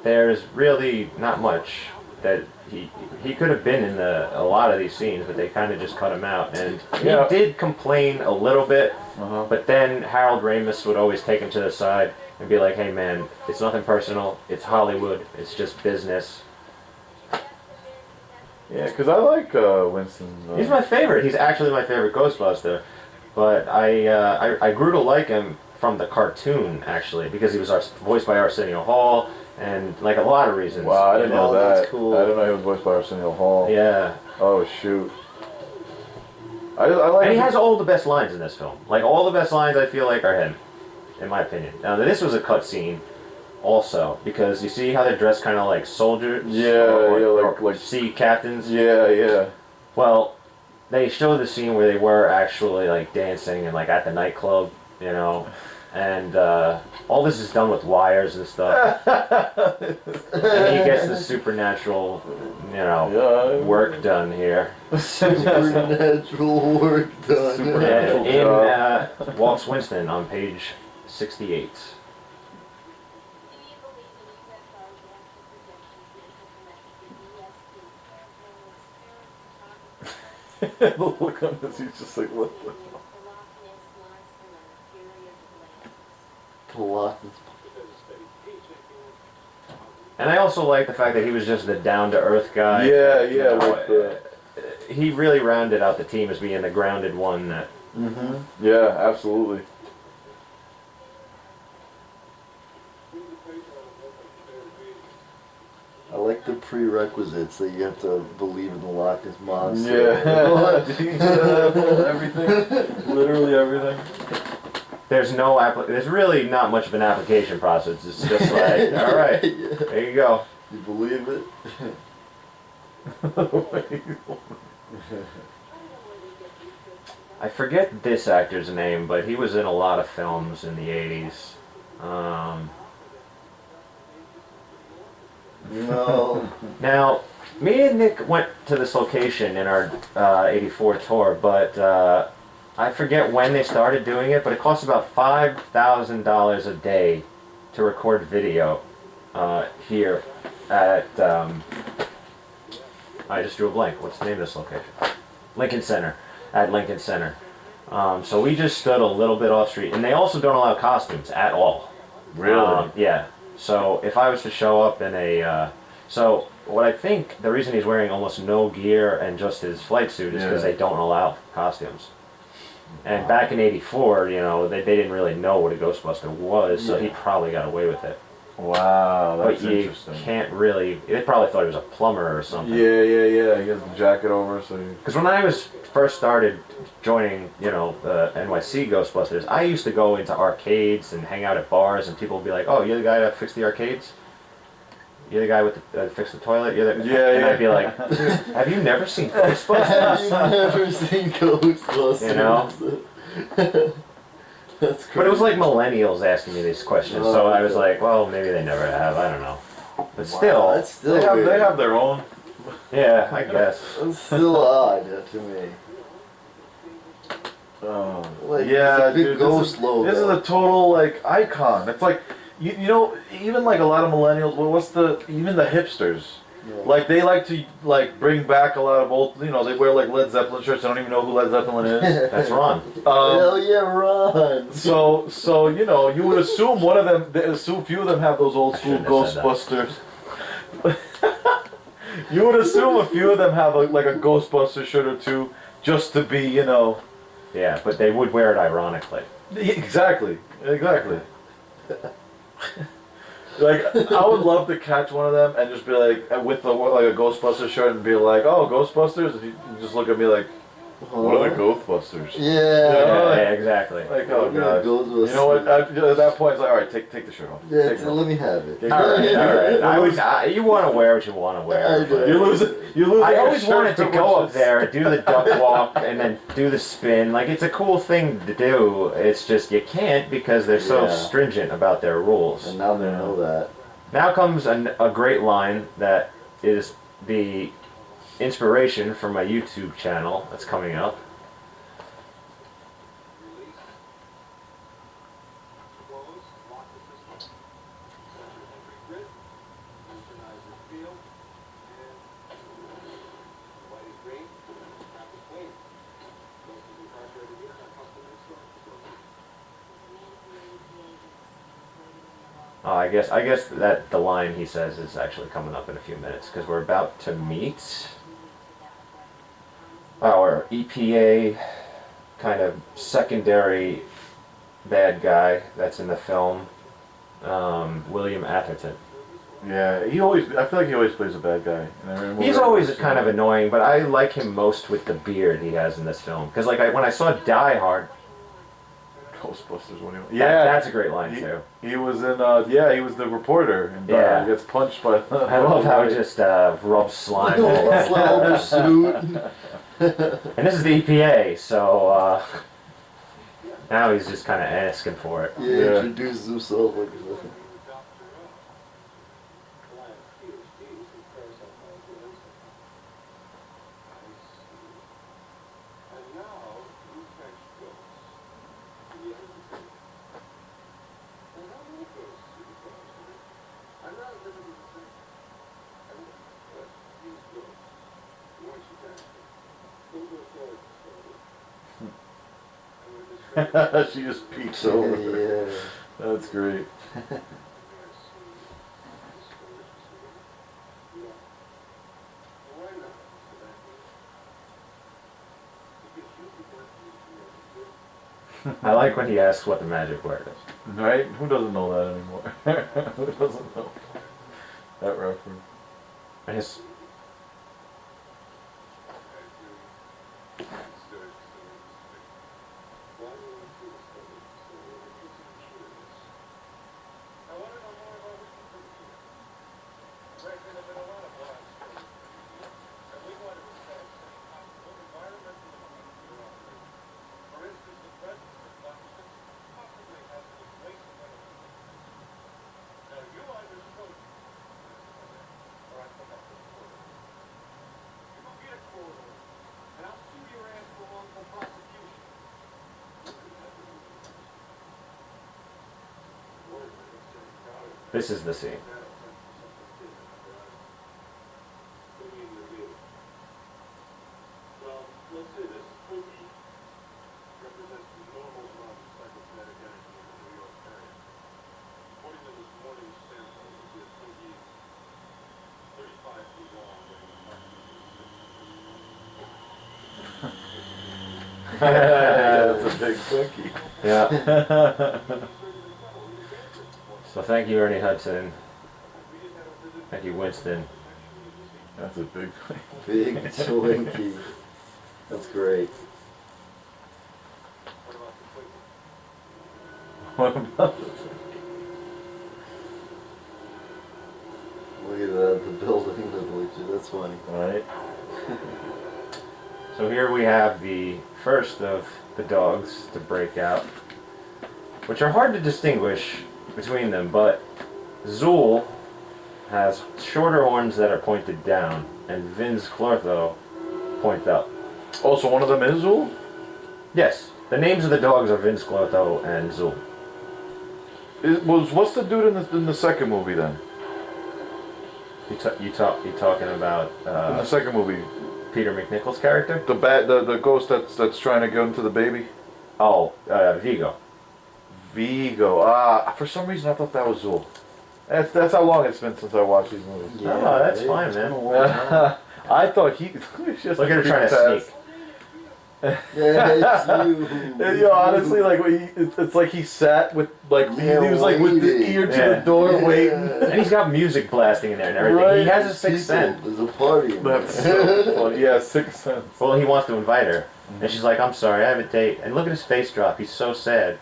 there's really not much that he could have been in a lot of these scenes, but they kind of just cut him out. And he did complain a little bit, but then Harold Ramis would always take him to the side and be like, "Hey man, it's nothing personal. It's Hollywood. It's just business." Yeah, because I like Winston. He's my favorite. He's actually my favorite Ghostbuster. But I grew to like him from the cartoon, actually, because he was voiced by Arsenio Hall, and like a lot of reasons. Wow, I didn't know that. That's cool. I didn't know he was voiced by Arsenio Hall. Yeah. Oh, shoot. I like And he has all the best lines in this film. Like, all the best lines, I feel like, are him, in my opinion. Now, this was a cut scene, also, because you see how they're dressed kind of like soldiers? Yeah, like sea captains? Yeah, yeah. Well, they show the scene where they were actually, like, dancing and, like, at the nightclub, and all this is done with wires and stuff. And he gets the supernatural, work done here. Supernatural work done. Supernatural In Waltz Winston on page 68. The look on this, he's just like, what the hell? And I also like the fact that he was just the down-to-earth guy. Yeah, yeah, like the... He really rounded out the team as being the grounded one. Yeah, absolutely. I like the prerequisites that you have to believe in the Loch Ness Monster. Yeah. Everything. Literally everything. There's really not much of an application process. It's just like, all right, there you go. You believe it? I forget this actor's name, but he was in a lot of films in the 80s. No. Now, me and Nick went to this location in our 84 tour, but I forget when they started doing it, but it costs about $5,000 a day to record video here at, I just drew a blank. What's the name of this location? Lincoln Center. At Lincoln Center. So we just stood a little bit off street, and they also don't allow costumes at all. Really? Yeah. So if I was to show up in a, so what I think the reason he's wearing almost no gear and just his flight suit is because they don't allow costumes. And back in '84, they didn't really know what a Ghostbuster was, so he probably got away with it. Wow, that's but you interesting. can't really. They probably thought he was a plumber or something. Yeah. He has the jacket over, so. Because when I first started joining, the NYC Ghostbusters, I used to go into arcades and hang out at bars, and people would be like, "Oh, you're the guy that fixed the arcades? You're the guy with the fixed the toilet? You're the..." And I'd be like, "Have you never seen Ghostbusters? Have you never seen Ghostbusters?" That's crazy. But it was like millennials asking me these questions, so I was like, well, maybe they never have. I don't know. But still, that's still they have their own. Yeah, I guess. It's still odd to me. Yeah, big dude, ghost logo. This is a total icon. It's like even like a lot of millennials. Well, even the hipsters. Yeah. Like they like to bring back a lot of old. They wear like Led Zeppelin shirts. I don't even know who Led Zeppelin is. That's Ron. Hell yeah, Ron. So you would assume one of them. Few of them have those old school Ghostbusters. You would assume a few of them have like a Ghostbusters shirt or two, just to be, you know. Yeah, but they would wear it ironically. Exactly. Exactly. Like, I would love to catch one of them and just be like, with like a Ghostbusters shirt and be like, oh, Ghostbusters? And you just look at me like, what are the Ghostbusters? Yeah. Yeah, exactly. Like, oh god. Ghostbusters. You know what? At that point, it's like, alright, take the shirt off. Yeah, Take it off. let me have it. All right. You want to wear what you want to wear. I do. but- You lose it. I always wanted to go up there, do the duck walk, and then do the spin. Like, it's a cool thing to do. It's just you can't because they're so Yeah. stringent about their rules. And now they know that. Now comes a great line that is the inspiration for my YouTube channel that's coming up. I guess that the line he says is actually coming up in a few minutes because we're about to meet our EPA kind of secondary bad guy that's in the film, William Atherton. Yeah, I feel like he always plays a bad guy. He's always kind of annoying, but I like him most with the beard he has in this film. Because like when I saw Die Hard, Ghostbusters. that's a great line too. He was in, he was the reporter. And Yeah. he gets punched by... I love how he just rubs slime all over. Slime suit. And this is the EPA, so now he's just kind of asking for it. Yeah, introduces himself like nothing. She just peeks over. Yeah. That's great. I like when he asks what the magic word is. Right? Who doesn't know that anymore? Who doesn't know that reference? I just, this is the scene. That's a big Twinkie. Yeah. So thank you, Ernie Hudson. Thank you, Winston. That's a big Big Twinkie. That's great. What about Look at that, the building, that's funny. Right? So here we have the first of the dogs to break out, which are hard to distinguish between them, but Zool has shorter horns that are pointed down, and Vince Clortho point up. Oh, so one of them is Zool? Yes, the names of the dogs are Vince Clortho and Zool. What's the dude in the second movie then? You talking about In the second movie, Peter McNichol's character? the ghost that's trying to go into the baby. Oh, Vigo. Vigo. For some reason I thought that was Zool. That's how long it's been since I watched these movies. Oh, that's hey, fine, it's man. been a while. I thought he's just Look at her trying to creep sneak. Yeah, it's you. And, honestly, like it's like he sat with like Yeah, he was like with the waiting. ear to Yeah. the door Yeah. waiting. And he's got music blasting in there and everything. Right. He has a There's sixth people, sense. There's a party. In That's there. so funny. Yeah, Sixth Sense. Well, he wants to invite her. And she's like, I'm sorry, I have a date. And look at his face drop. He's so sad.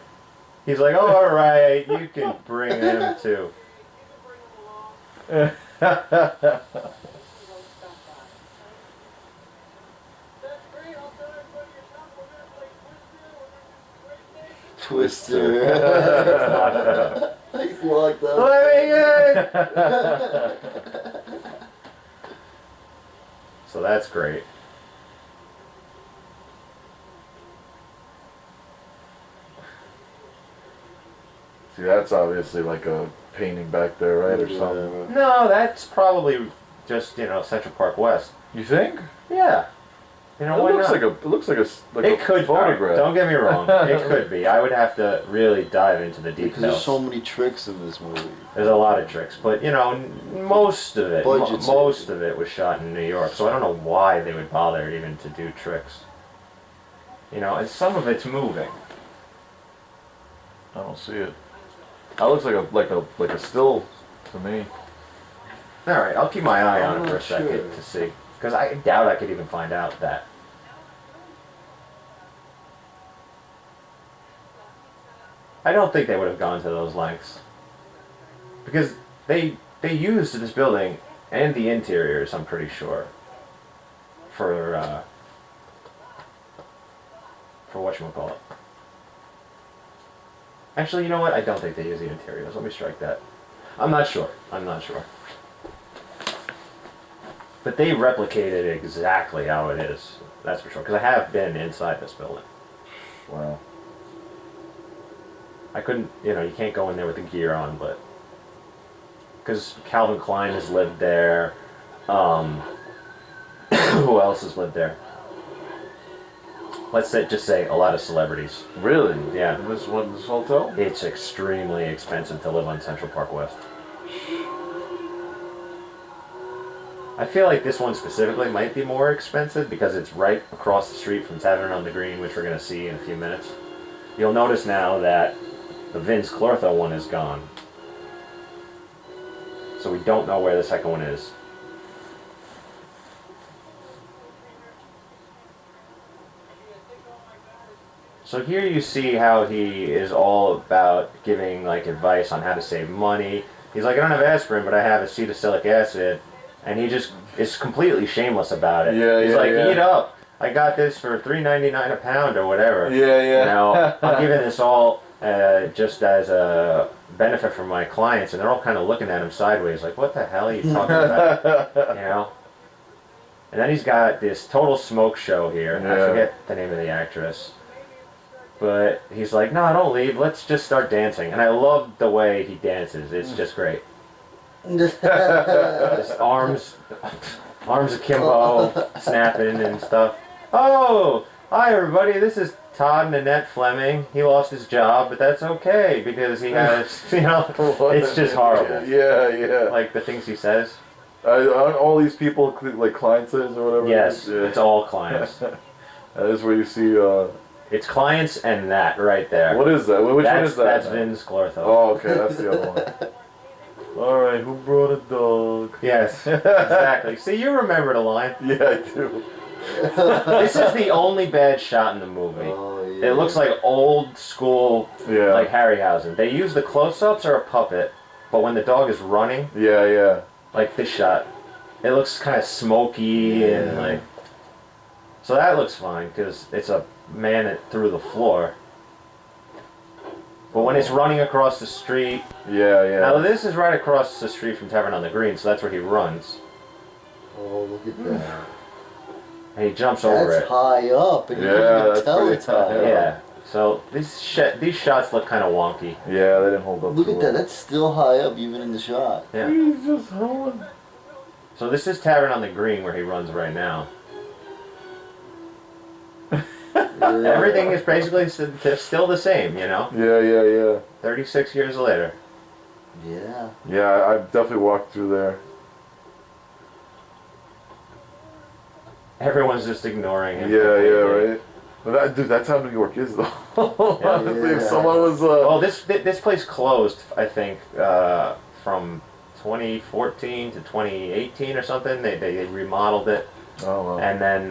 He's like, oh, all right, you can bring him too. Twister. He's locked up. So that's great. See, that's obviously like a painting back there, right, or something. No, that's probably just, Central Park West. You think? Yeah. You know, It why looks not? like It a could photograph. Don't get me wrong. It could be. I would have to really dive into the Because details. there's so many tricks in this movie. There's a lot of tricks, but most of it, Budget most saving. of it was shot in New York. So I don't know why they would bother even to do tricks. And some of it's moving. I don't see it. That looks like a still to me. All right, I'll keep my eye on I'm it for a not second sure. to see, because I doubt I could even find out that. I don't think they would have gone to those lengths, because they used this building and the interiors, I'm pretty sure, for whatchamacallit. Actually, you know what? I don't think they use the interiors. Let me strike that. I'm not sure. But they replicated exactly how it is. That's for sure. Because I have been inside this building. Wow. I couldn't, you can't go in there with the gear on, but... Because Calvin Klein has lived there. Who else has lived there? Just say a lot of celebrities. Really? Yeah. In this hotel? It's extremely expensive to live on Central Park West. I feel like this one specifically might be more expensive because it's right across the street from Tavern on the Green, which we're going to see in a few minutes. You'll notice now that the Vince Clortho one is gone. So we don't know where the second one is. So here you see how he is all about giving advice on how to save money. He's like, I don't have aspirin, but I have acetylsalic acid. And he just is completely shameless about it. Yeah, He's yeah, like, yeah. eat up. I got this for $3.99 a pound or whatever. Yeah, yeah. I'm giving this all just as a benefit for my clients, and they're all kind of looking at him sideways, like, what the hell are you talking about? And then he's got this total smoke show here. I Yeah. forget the name of the actress. But he's like, no, don't leave. Let's just start dancing. And I love the way he dances. It's just great. His arms akimbo, snapping and stuff. Oh, hi everybody. This is Todd Nanette Fleming. He lost his job, but that's okay because he has, it's just horrible. Yeah, yeah. Like the things he says. Aren't all these people like clients or whatever? Yes, Yeah. it's all clients. That is where you see. It's clients and that right there. What is that? Which one is that? That's Vince Clortho. Oh, okay, that's the other one. All right, who brought a dog? Yes, exactly. See, you remember the line. Yeah, I do. This is the only bad shot in the movie. Oh, yeah. It looks like old school, Yeah. like Harryhausen. They use the close-ups or a puppet, but when the dog is running, Yeah, yeah. like this shot, it looks kind of smoky and like. So that looks fine because it's a man through the floor. But when it's running across the street, Yeah, yeah. now this is right across the street from Tavern on the Green, so that's where he runs, Oh, look at that. and he jumps over That's it. high up, and you Yeah, can't even that's tell pretty it's high high. up. Yeah. So these shots look kind of wonky. Yeah, they didn't hold up. Look too at that. well. That's still high up, even in the shot. Yeah. He's just howling. So this is Tavern on the Green where he runs right now. Yeah. Everything is basically still the same, Yeah, yeah, yeah. 36 years later. Yeah. Yeah, I've definitely walked through there. Everyone's just ignoring him. Yeah, completely. right. But dude, that's how New York is, though. Honestly, if Yeah. someone was, Well, this place closed, I think, from 2014 to 2018 or something. They remodeled it, oh well. and then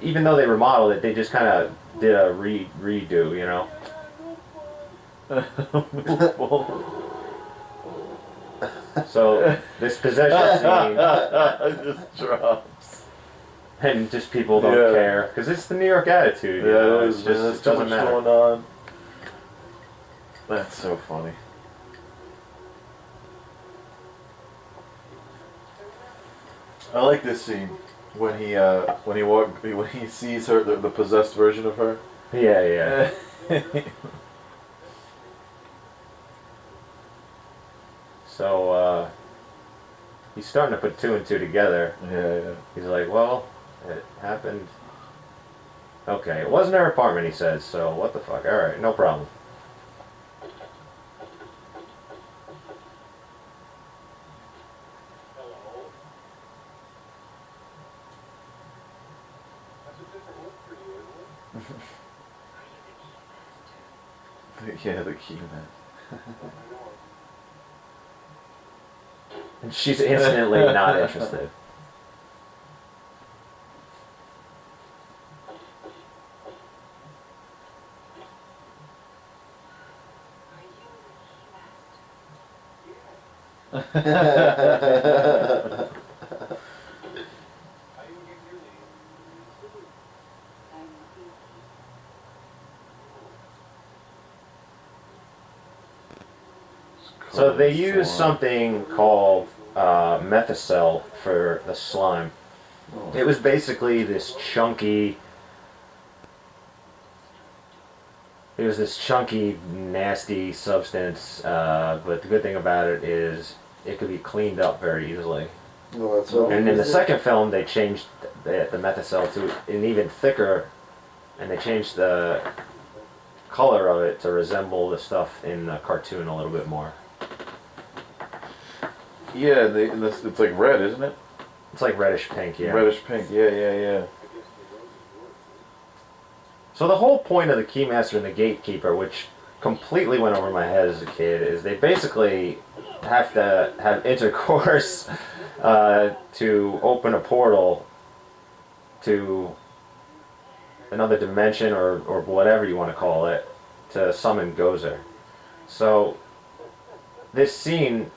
even though they remodeled it, they just kind of did a redo, you know. So this possession scene, just drops. and just people don't Yeah. care because it's the New York attitude. You Yeah, know? it It's is. just There's it too doesn't much matter. going on. That's so funny. I like this scene when he sees her, the possessed version of her. Yeah, yeah. So he's starting to put two and two together. Yeah. He's like, well, it happened. Okay, it wasn't her apartment, he says, so what the fuck? Alright, no problem. Yeah, the key man. And she's instantly not interested. So they use something called Methicel for the slime. It was basically this chunky. It was this chunky, nasty substance, but the good thing about it is it could be cleaned up very easily. Well, that's what And in the second film, they changed the Methicel to an even thicker, and they changed the color of it to resemble the stuff in the cartoon a little bit more. Yeah, it's like red, isn't it? It's like reddish pink, yeah. Reddish pink. Yeah. So the whole point of the Keymaster and the Gatekeeper, which completely went over my head as a kid, is they basically have to have intercourse to open a portal to another dimension or whatever you want to call it to summon Gozer. So this scene,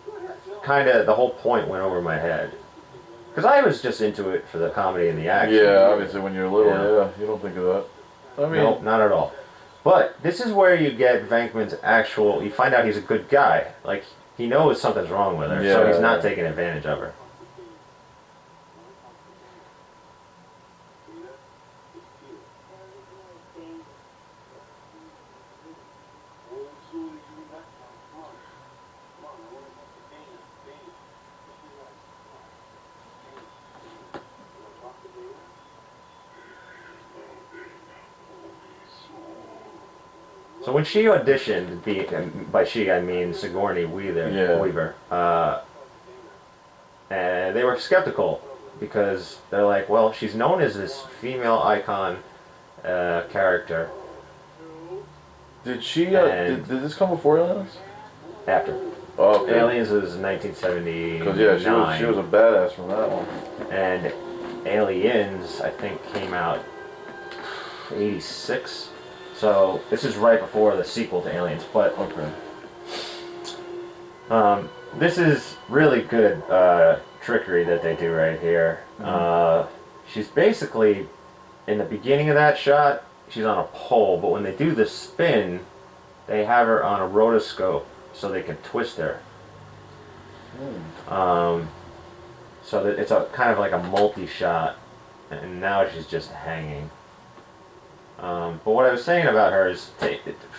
kind of the whole point went over my head. Because I was just into it for the comedy and the action. Yeah, obviously when you're little, Yeah. you don't think of that. I mean, Nope, not at all. But this is where you get Venkman's actual. You find out he's a good guy. Like, he knows something's wrong with her, so he's not taking advantage of her. So when she auditioned, by she I mean Sigourney Weaver, and they were skeptical because they're like, well, she's known as this female icon character. did she? Did this come before Aliens? After. Oh, okay. Aliens was 1979. Because yeah, she was a badass from that one. And Aliens, I think, came out 86. So this is right before the sequel to Aliens. But okay. This is really good trickery that they do right here. She's basically, in the beginning of that shot, she's on a pole, but when they do the spin, they have her on a rotoscope so they can twist her. So that it's a kind of like a multi-shot, and now she's just hanging. But what I was saying about her is,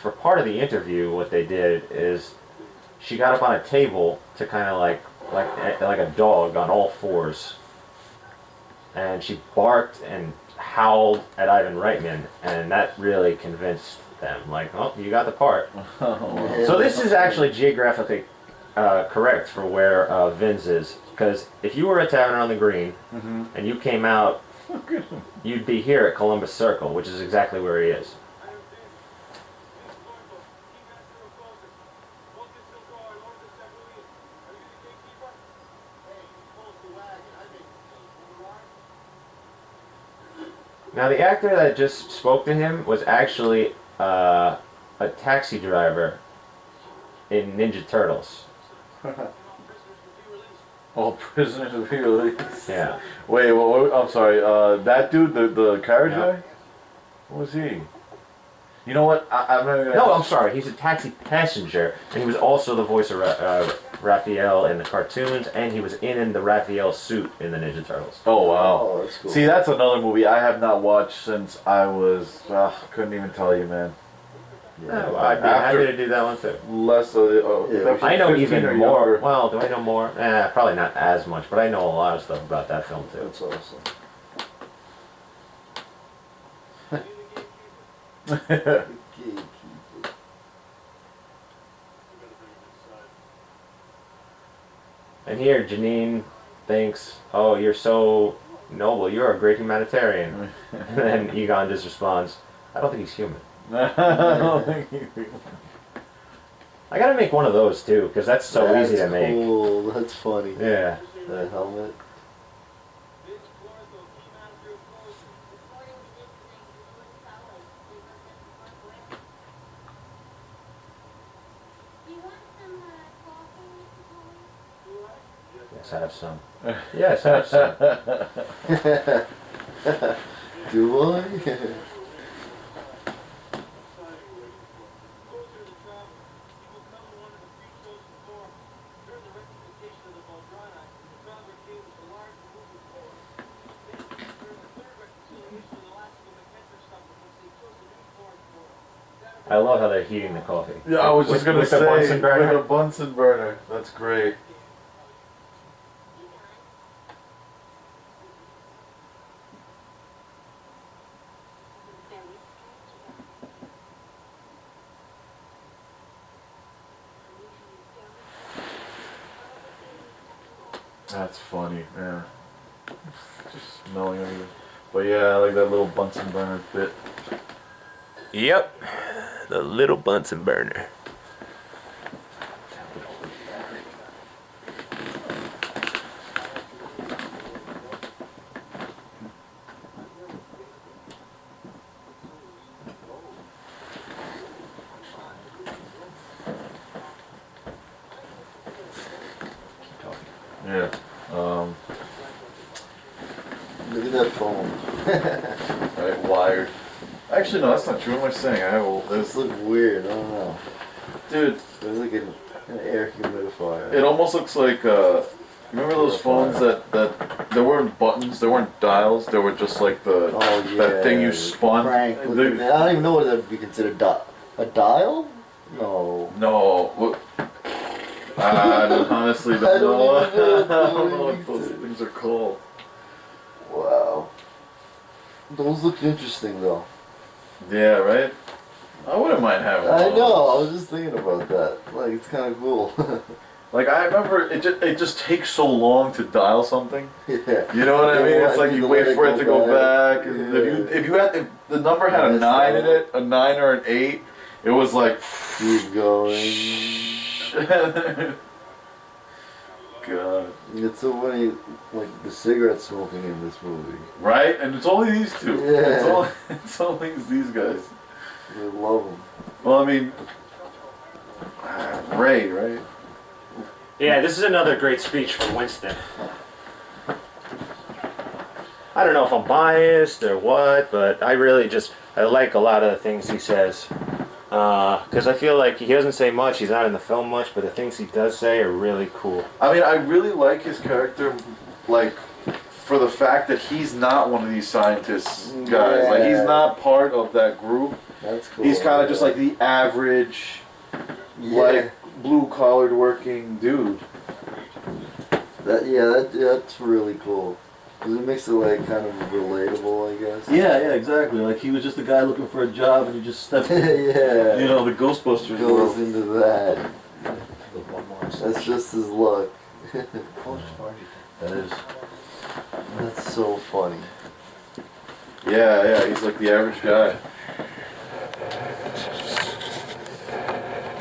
for part of the interview, what they did is she got up on a table to kind of like a dog on all fours, and she barked and howled at Ivan Reitman, and that really convinced them. Like, oh, you got the part. So this is actually geographically correct for where Vince is. Because if you were a Tavern on the Green and you came out, you'd be here at Columbus Circle, which is exactly where he is. Now, the actor that just spoke to him was actually a taxi driver in Ninja Turtles. All prisoners of be released. Yeah. Wait, I'm sorry. That dude, the carriage guy? What was he? You know what? I'm not gonna... No, I'm sorry. He's a taxi passenger, and he was also the voice of Raphael in the cartoons, and he was in the Raphael suit in the Ninja Turtles. Oh, wow. Oh, that's cool. See, that's another movie I have not watched since I was... couldn't even tell you, man. Yeah. Oh, I'd be happy to do that one too. Less of the... I know even more. Younger. Well, do I know more? Probably not as much, but I know a lot of stuff about that film too. That's awesome. And here, Janine thinks, "Oh, you're so noble. You're a great humanitarian." And then Egon just responds, "I don't think he's human." I gotta make one of those too, because that's so easy to make. Cool. That's funny. Yeah. The helmet. Yes, have some. Yes, have some. Do I? I love how they're heating the coffee. Yeah, I was just gonna with say the Bunsen burner. with a Bunsen burner. That's great. That's funny, yeah. Just smelling everything. But yeah, I like that little Bunsen burner bit. Yep, the little Bunsen burner. Yeah. Look at that phone. Right, wired. Actually, no, that's not true. What am I saying? I have This looks weird. I don't know. dude. There's like an air humidifier. It almost looks like remember those phones that there weren't buttons, there weren't dials, there were just like the that thing you spun. Crank. I don't even know what that would be considered. A dial? No. No. I honestly don't know. I don't know what those things are called. Wow. Those look interesting though. Yeah, right? I wouldn't mind having one I of know. I those. was just thinking about that. Like, it's kind of cool. Like, I remember it just takes so long to dial something. Yeah. You know what I mean? It's like you wait for it to go back. And Yeah. if the number had a 9 in it, a 9 or an 8, it was like Keep going. God. It's so funny, like the cigarette smoking in this movie. Right? And it's only these two. Yeah. It's only these guys. I love them. Well, I mean, Ray, right? Yeah, this is another great speech from Winston. I don't know if I'm biased or what, but I really I like a lot of the things he says. Because I feel like he doesn't say much, he's not in the film much, but the things he does say are really cool. I mean, I really like his character, like, for the fact that he's not one of these scientists guys. Yeah. Like, he's not part of that group. That's cool. He's kind of just like the average, like, blue-collared working dude. That's really cool. 'Cause it makes it like kind of relatable, I guess. Yeah, exactly. Like, he was just a guy looking for a job, and he just stepped Yeah. you know, the Ghostbusters Goes world. into that. One more That's just his luck. That is. That's so funny. Yeah, he's like the average guy.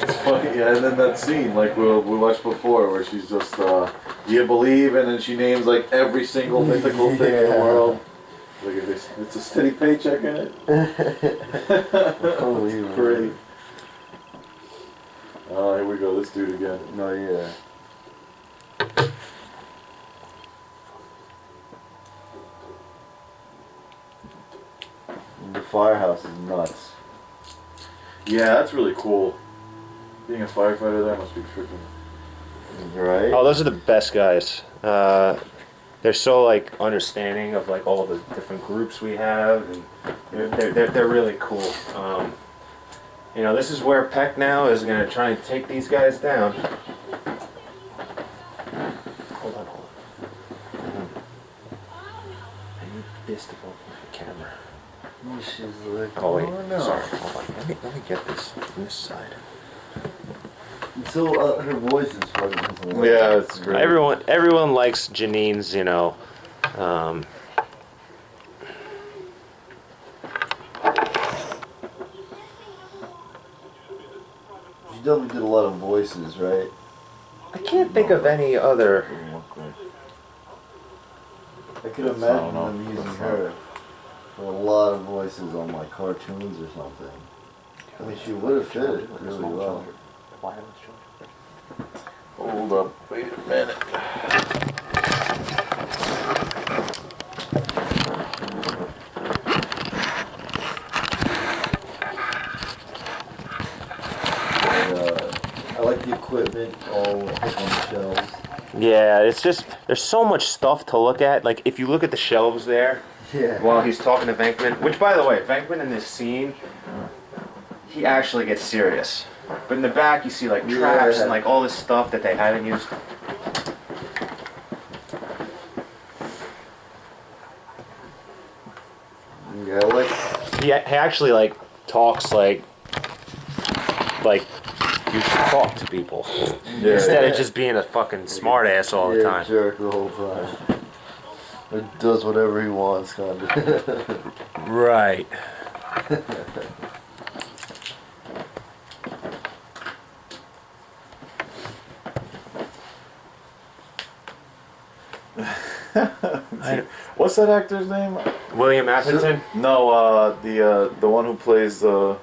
It's funny, yeah, and then that scene, like we watched before, where she's just, do you believe? And then she names like every single mythical thing in the world. Look at this, it's a steady paycheck in it. Unbelievable. Great. Oh, here we go, this dude again. No, yeah. The firehouse is nuts. Yeah, that's really cool. Being a firefighter there must be freaking... Right? Oh, those are the best guys. They're so like understanding of like all the different groups we have, and they're really cool. You know, this is where Peck now is gonna try and take these guys down. Hold on. I need this to go on the camera. She's like, Oh wait, no. sorry. Hold on. Let me get this from this side. So her voice is fucking. Yeah, it's great. Everyone likes Janine's, you know. She definitely did a lot of voices, right? I can't think of any other. I could imagine them using her for a lot of voices on like cartoons or something. I mean, she would have fit it really well. Hold up, wait a minute. I like the equipment all on the shelves. Yeah, it's just there's so much stuff to look at. Like if you look at the shelves there, Yeah. while he's talking to Venkman, which by the way, Venkman in this scene, he actually gets serious. But in the back, you see like traps and like all this stuff that they haven't used. Yeah, I like. He actually like talks like you should talk to people instead of just being a fucking smart ass all the time. Jerk the whole time. It does whatever he wants, kind of. Right. What's that actor's name? William Atherton? No, the one who plays the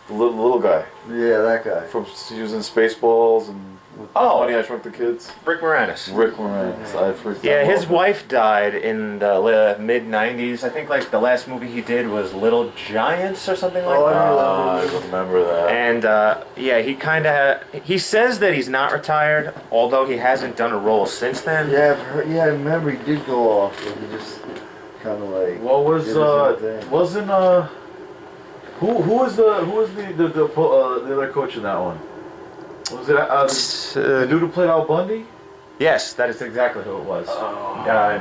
little guy. Yeah, that guy. From he was in Spaceballs and Honey, I Shrunk the Kids. Rick Moranis. Rick Moranis. I forget. Yeah, his wife died in the mid '90s. I think like the last movie he did was Little Giants or something like that. I remember that. And yeah, he kind of he says that he's not retired, although he hasn't done a role since then. Yeah, I remember he did go off, but he just kind of like. What was did his own thing. wasn't who was the other coach in that one? Was it the dude who played Al Bundy? Yes, that is exactly who it was.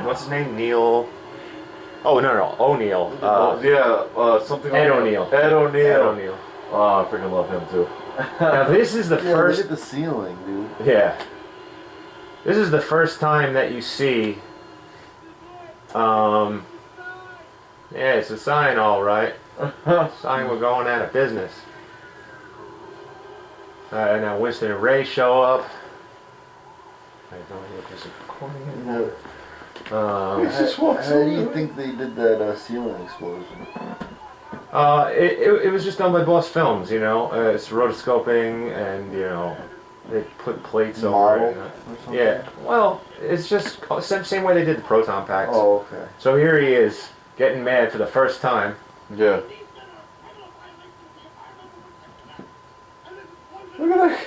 What's his name? Neil. Oh no, O'Neill. Something. Ed O'Neill. Ed O'Neill. Ed O'Neill. Oh, I freaking love him too. Now this is the first. Look at the ceiling, dude. Yeah. This is the first time that you see. Yeah, it's a sign, all right. Sign we're going out of business. Now Winston and Ray show up. I don't know if there's a recording. How do you think they did that ceiling explosion? It was just done by Boss Films, you know. It's rotoscoping, and you know, they put plates over it. Yeah, well, it's just same way they did the proton packs. Oh, okay. So here he is, getting mad for the first time. Yeah.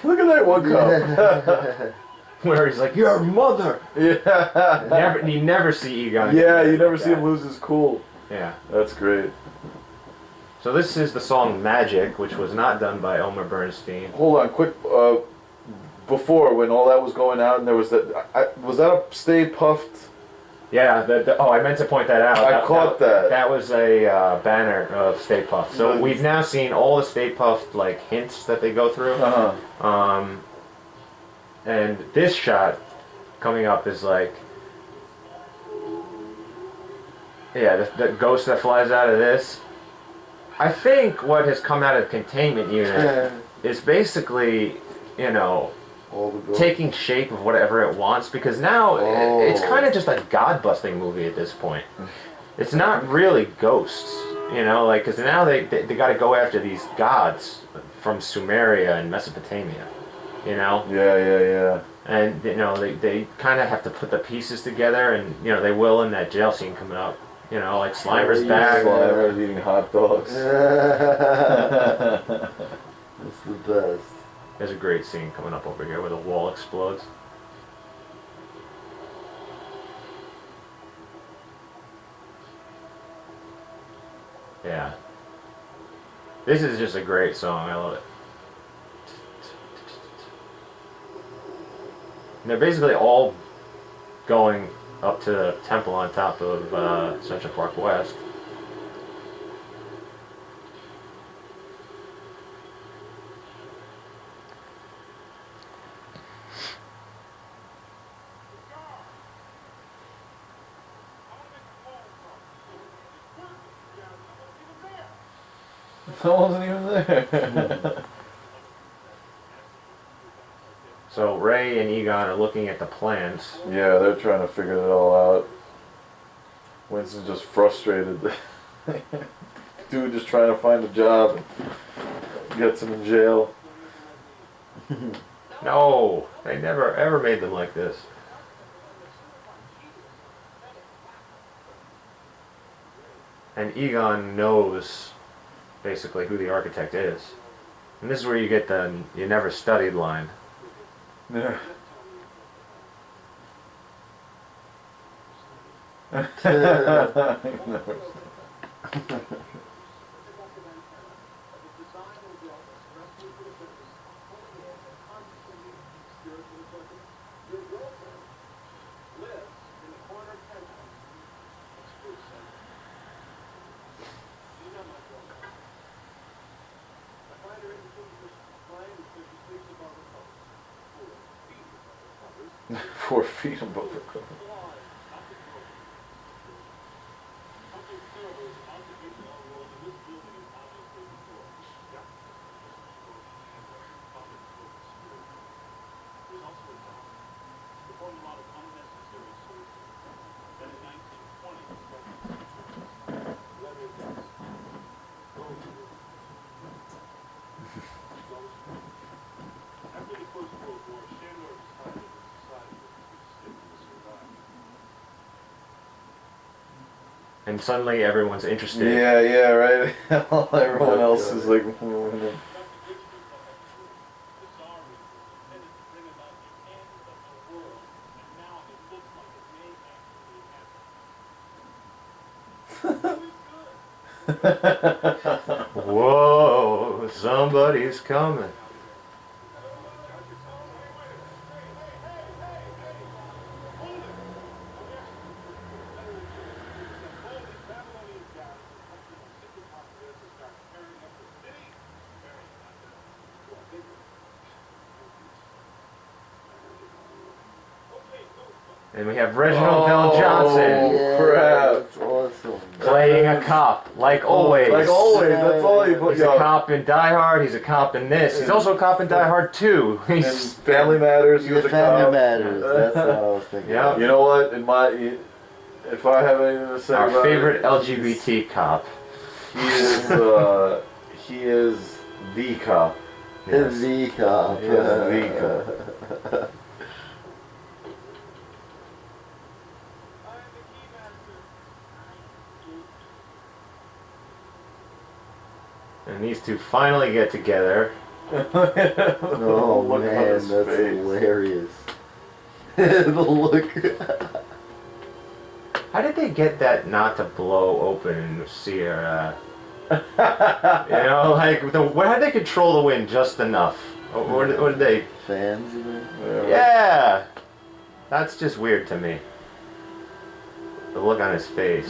Look at that one cup. Where he's like, your mother! Yeah. You never see Egon. Yeah, you never see him lose his cool. Yeah. That's great. So this is the song Magic, which was not done by Elmer Bernstein. Hold on, quick. Before, when all that was going out, and there was that. Was that a Stay Puffed? Yeah, I meant to point that out. I caught that. That was a banner of Stay Puft. So we've now seen all the Stay Puft like hints that they go through. And this shot coming up is like, yeah, the ghost that flies out of this. I think what has come out of the containment unit is basically, you know, taking shape of whatever it wants, because now it's kind of just a god-busting movie at this point. It's not really ghosts, you know, like, because now they got to go after these gods from Sumeria and Mesopotamia, you know? Yeah. And, you know, they kind of have to put the pieces together, and, you know, they will in that jail scene coming up. You know, like Slimer's back. Slimer's eating hot dogs. It's the best. There's a great scene coming up over here where the wall explodes. Yeah. This is just a great song. I love it. And they're basically all going up to the temple on top of Central Park West. I wasn't even there. So Ray and Egon are looking at the plans. Yeah, they're trying to figure it all out. Winston's just frustrated. Dude just trying to find a job and gets him in jail. No, they never ever made them like this. And Egon knows basically who the architect is. And this is where you get the "you never studied" line. Yeah. Four feet above the cover. And suddenly everyone's interested. Yeah, right. Everyone else is like moving in. Whoa, somebody's coming. And we have Reginald Bell Johnson. Yeah, Crap. that's awesome. Playing a cop, like always. Like always, that's all you put. He's a cop in Die Hard, he's a cop in this. He's also a cop in Die Hard 2. In Family Matters, he was a Family cop. Matters, that's what I was thinking. Yeah. You know what? If I have anything to say Our about favorite it, LGBT cop. he is the cop. Yes. The cop. He is the cop. And these two finally get together. Oh Look on man, his that's face. hilarious. The look. How did they get that not to blow open and see her? You know, like how did they control the wind just enough? Or did they? Fans, you know? Yeah, that's just weird to me. The look on his face.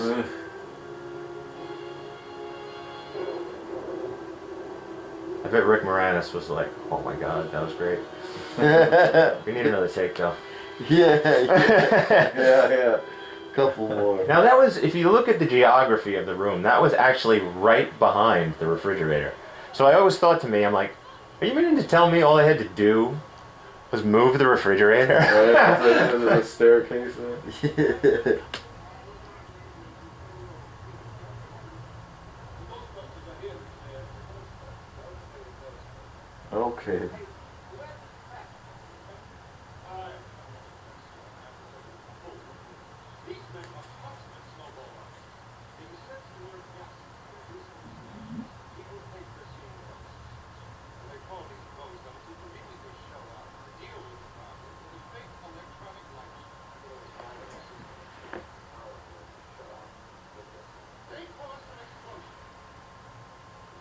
I bet Rick Moranis was like, "Oh my God, that was great." We need another take, though. Yeah. Couple more. Now that was, if you look at the geography of the room, that was actually right behind the refrigerator. So I always thought to me, I'm like, are you meaning to tell me all I had to do was move the refrigerator? Right? There's a staircase there. Okay.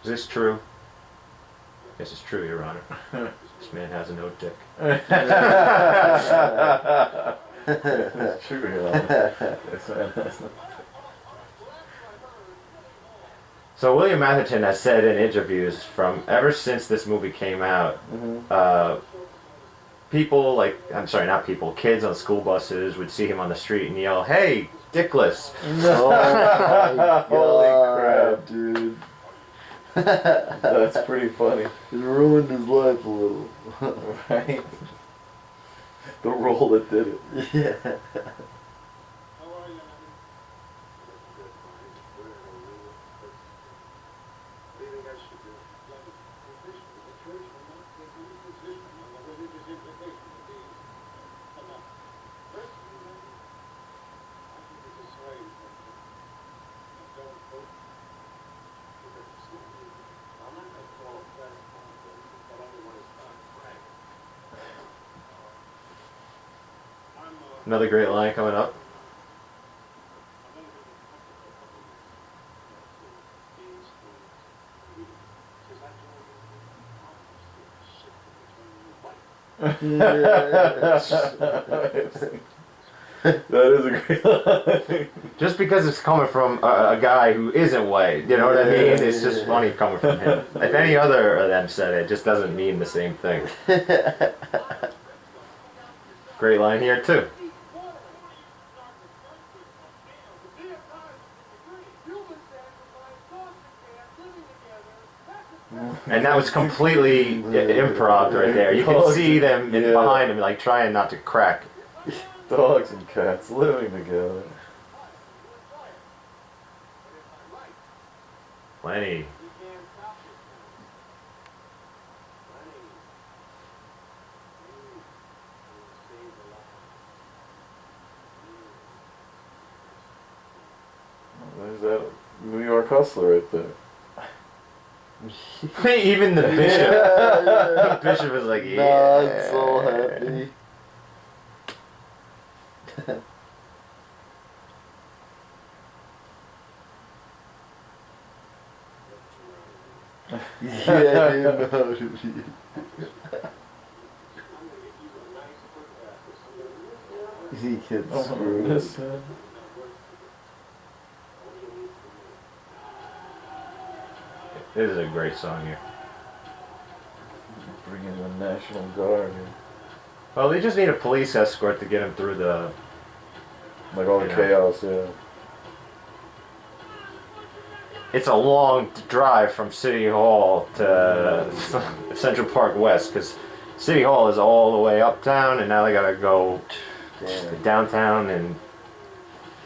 Is this true? Yes, it's true, Your Honor. This man has a no dick. It's true, Your Honor. So William Atherton has said in interviews from ever since this movie came out, people like, I'm sorry, not people, kids on school buses would see him on the street and yell, "Hey, Dickless!" Oh my God, Holy crap, dude. That's pretty funny. It ruined his life a little. Right? The role that did it. Yeah. Another great line coming up. That is a great line. Just because it's coming from a guy who isn't white, you know what I mean? It's just funny coming from him. If any other of them said it, it just doesn't mean the same thing. Great line here, too. And that was completely improv right there. You can see them behind him, like trying not to crack. Dogs and cats living together. Plenty. There's that New York hustler right there. Even the bishop. The bishop is like, yeah. Nah, I'm so happy. Yeah, you know. He gets screwed. This, This is a great song here. bring in the National Guard here. Well, they just need a police escort to get him through the... Like all the Yeah. chaos, yeah. It's a long drive from City Hall to Central Park West, because City Hall is all the way uptown, and now they gotta go to downtown and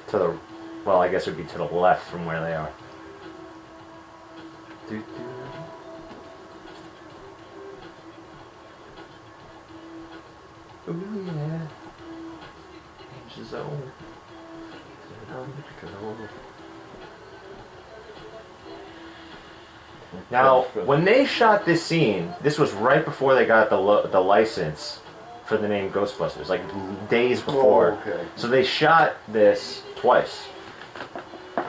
to the... Well, I guess it would be to the left from where they are. Ooh yeah, Danger Zone. Now, when they shot this scene, this was right before they got the license for the name Ghostbusters, like days before. Oh, okay. So they shot this twice.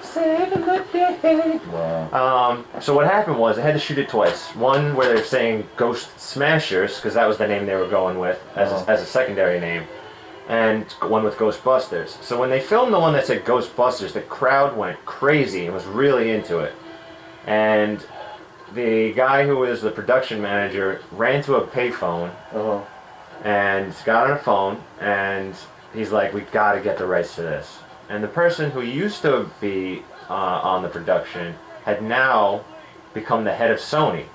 Save a good day. Wow. So what happened was they had to shoot it twice. One where they're saying Ghost Smashers, because that was the name they were going with as a secondary name, and one with Ghostbusters. So when they filmed the one that said Ghostbusters, the crowd went crazy and was really into it. And the guy who was the production manager ran to a payphone and got on a phone, and he's like, we got to get the rights to this. And the person who used to be on the production had now become the head of Sony.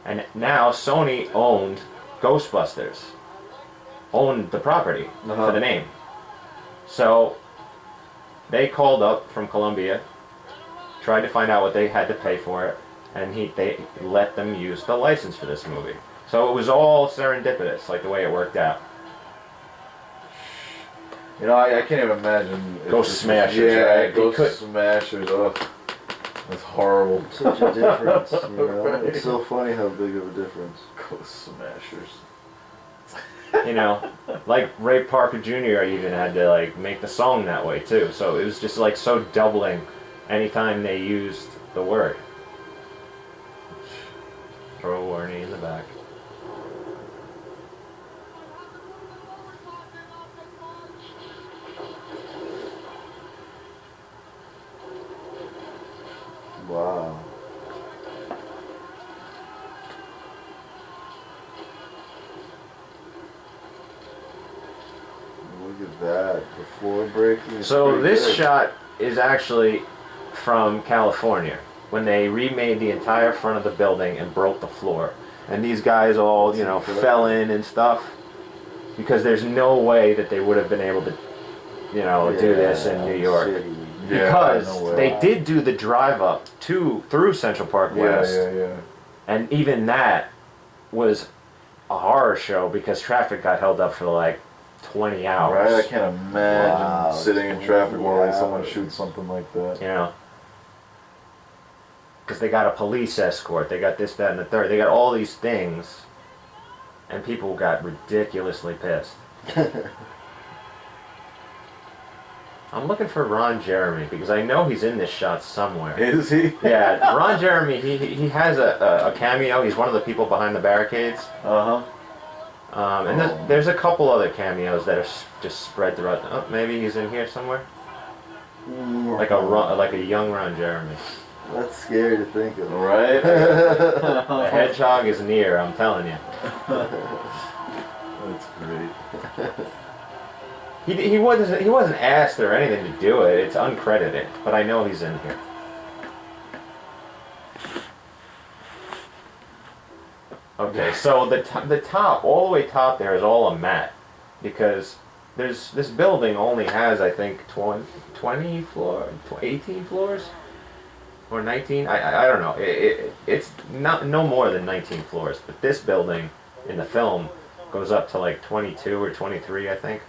And now Sony owned Ghostbusters, owned the property for the name. So they called up from Columbia, tried to find out what they had to pay for it, and they let them use the license for this movie. So it was all serendipitous, like the way it worked out. You know, I can't even imagine. Ghost Smashers, yeah, right? Ghost Smashers. Ugh, that's horrible. Such a difference, you know. Right. It's so funny how big of a difference. Ghost Smashers. You know, like Ray Parker Jr. even had to like make the song that way too. So it was just like so doubling anytime they used the word. Throw a warning in the back. Wow. Look at that. The floor breaking is So this good. shot is actually from California, when they remade the entire front of the building and broke the floor. And these guys all, you know, fell in and stuff, because there's no way that they would have been able to, you know, do this in New York. City. Because no they did do the drive up through Central Park West. Yeah. And even that was a horror show because traffic got held up for like 20 hours. Right, I can't imagine sitting in traffic while hours. someone shoots something like that. You know? Because they got a police escort, they got this, that, and the third. They got all these things, and people got ridiculously pissed. I'm looking for Ron Jeremy because I know he's in this shot somewhere. Is he? Yeah, Ron Jeremy, he has a cameo. He's one of the people behind the barricades. And there's a couple other cameos that are just spread throughout. Oh, maybe he's in here somewhere. Like a young Ron Jeremy. That's scary to think of. Right? The hedgehog is near, I'm telling you. That's great. He wasn't asked or anything to do it. It's uncredited, but I know he's in here. Okay, so the top, all the way top there is all a mat, because this building only has, I think, 20 floors, 18 floors, or 19. I don't know. It's not no more than 19 floors, but this building in the film goes up to like 22 or 23, I think.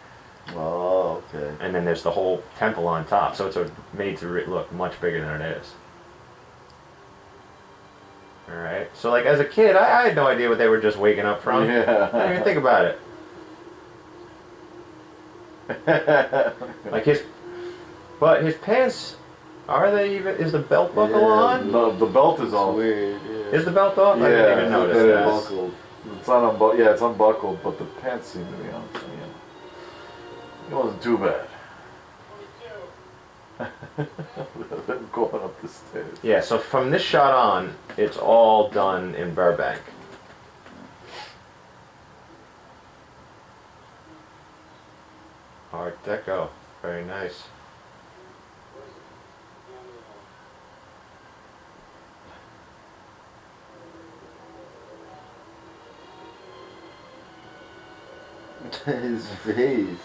Oh, okay. And then there's the whole temple on top, so it's made to look much bigger than it is. Alright, so like as a kid, I had no idea what they were just waking up from. Yeah. I didn't even think about it. Like but his pants, is the belt buckle on? No, the belt is off. Weird, yeah. Is the belt off? I didn't even notice It's that. buckled. It's unbuckled. Yeah, it's unbuckled, but the pants seem to be on. So, yeah. It wasn't too bad. Them going up the stairs. Yeah, so from this shot on, it's all done in Burbank. Art Deco, very nice. His face.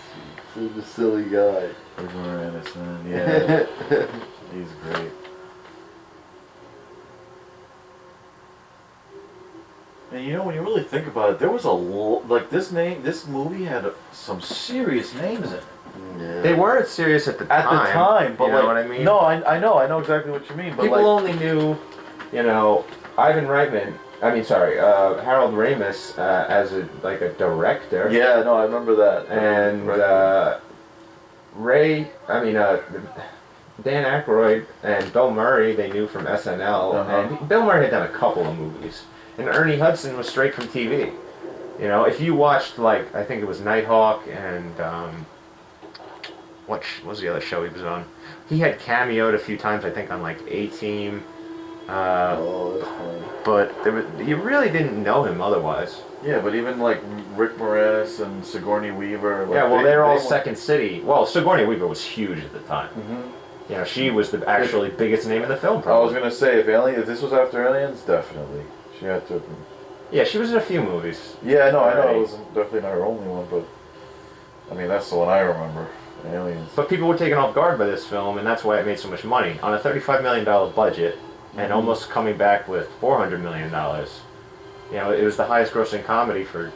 Such a silly guy. Rick Moranis, man. Yeah. He's great. And you know, when you really think about it, there was this movie had some serious names in it. Yeah. They weren't serious at the time. At the time, but you know what I mean? No, I know exactly what you mean. But people only knew, you know, Ivan Reitman. Harold Ramis as a director. Yeah, no, I remember that. And Dan Aykroyd and Bill Murray they knew from SNL, and Bill Murray had done a couple of movies, and Ernie Hudson was straight from TV. You know, if you watched I think it was Nighthawk and what was the other show he was on? He had cameoed a few times, I think, on A-Team Oh, that's funny. But you really didn't know him otherwise. Yeah, but even like Rick Moranis and Sigourney Weaver. Like, Yeah, well, they're all went- Second City. Well, Sigourney Weaver was huge at the time. Mhm. You know, she was the actually biggest name in the film. I was Probably. gonna say if this was after Aliens, definitely she had to. Yeah, she was in a few movies. Yeah, no, I know Right. it wasn't definitely not her only one, but I mean that's the one I remember. Aliens. But people were taken off guard by this film, and that's why it made so much money. On a $35 million budget, and almost coming back with $400 million. You know, it was the highest grossing comedy for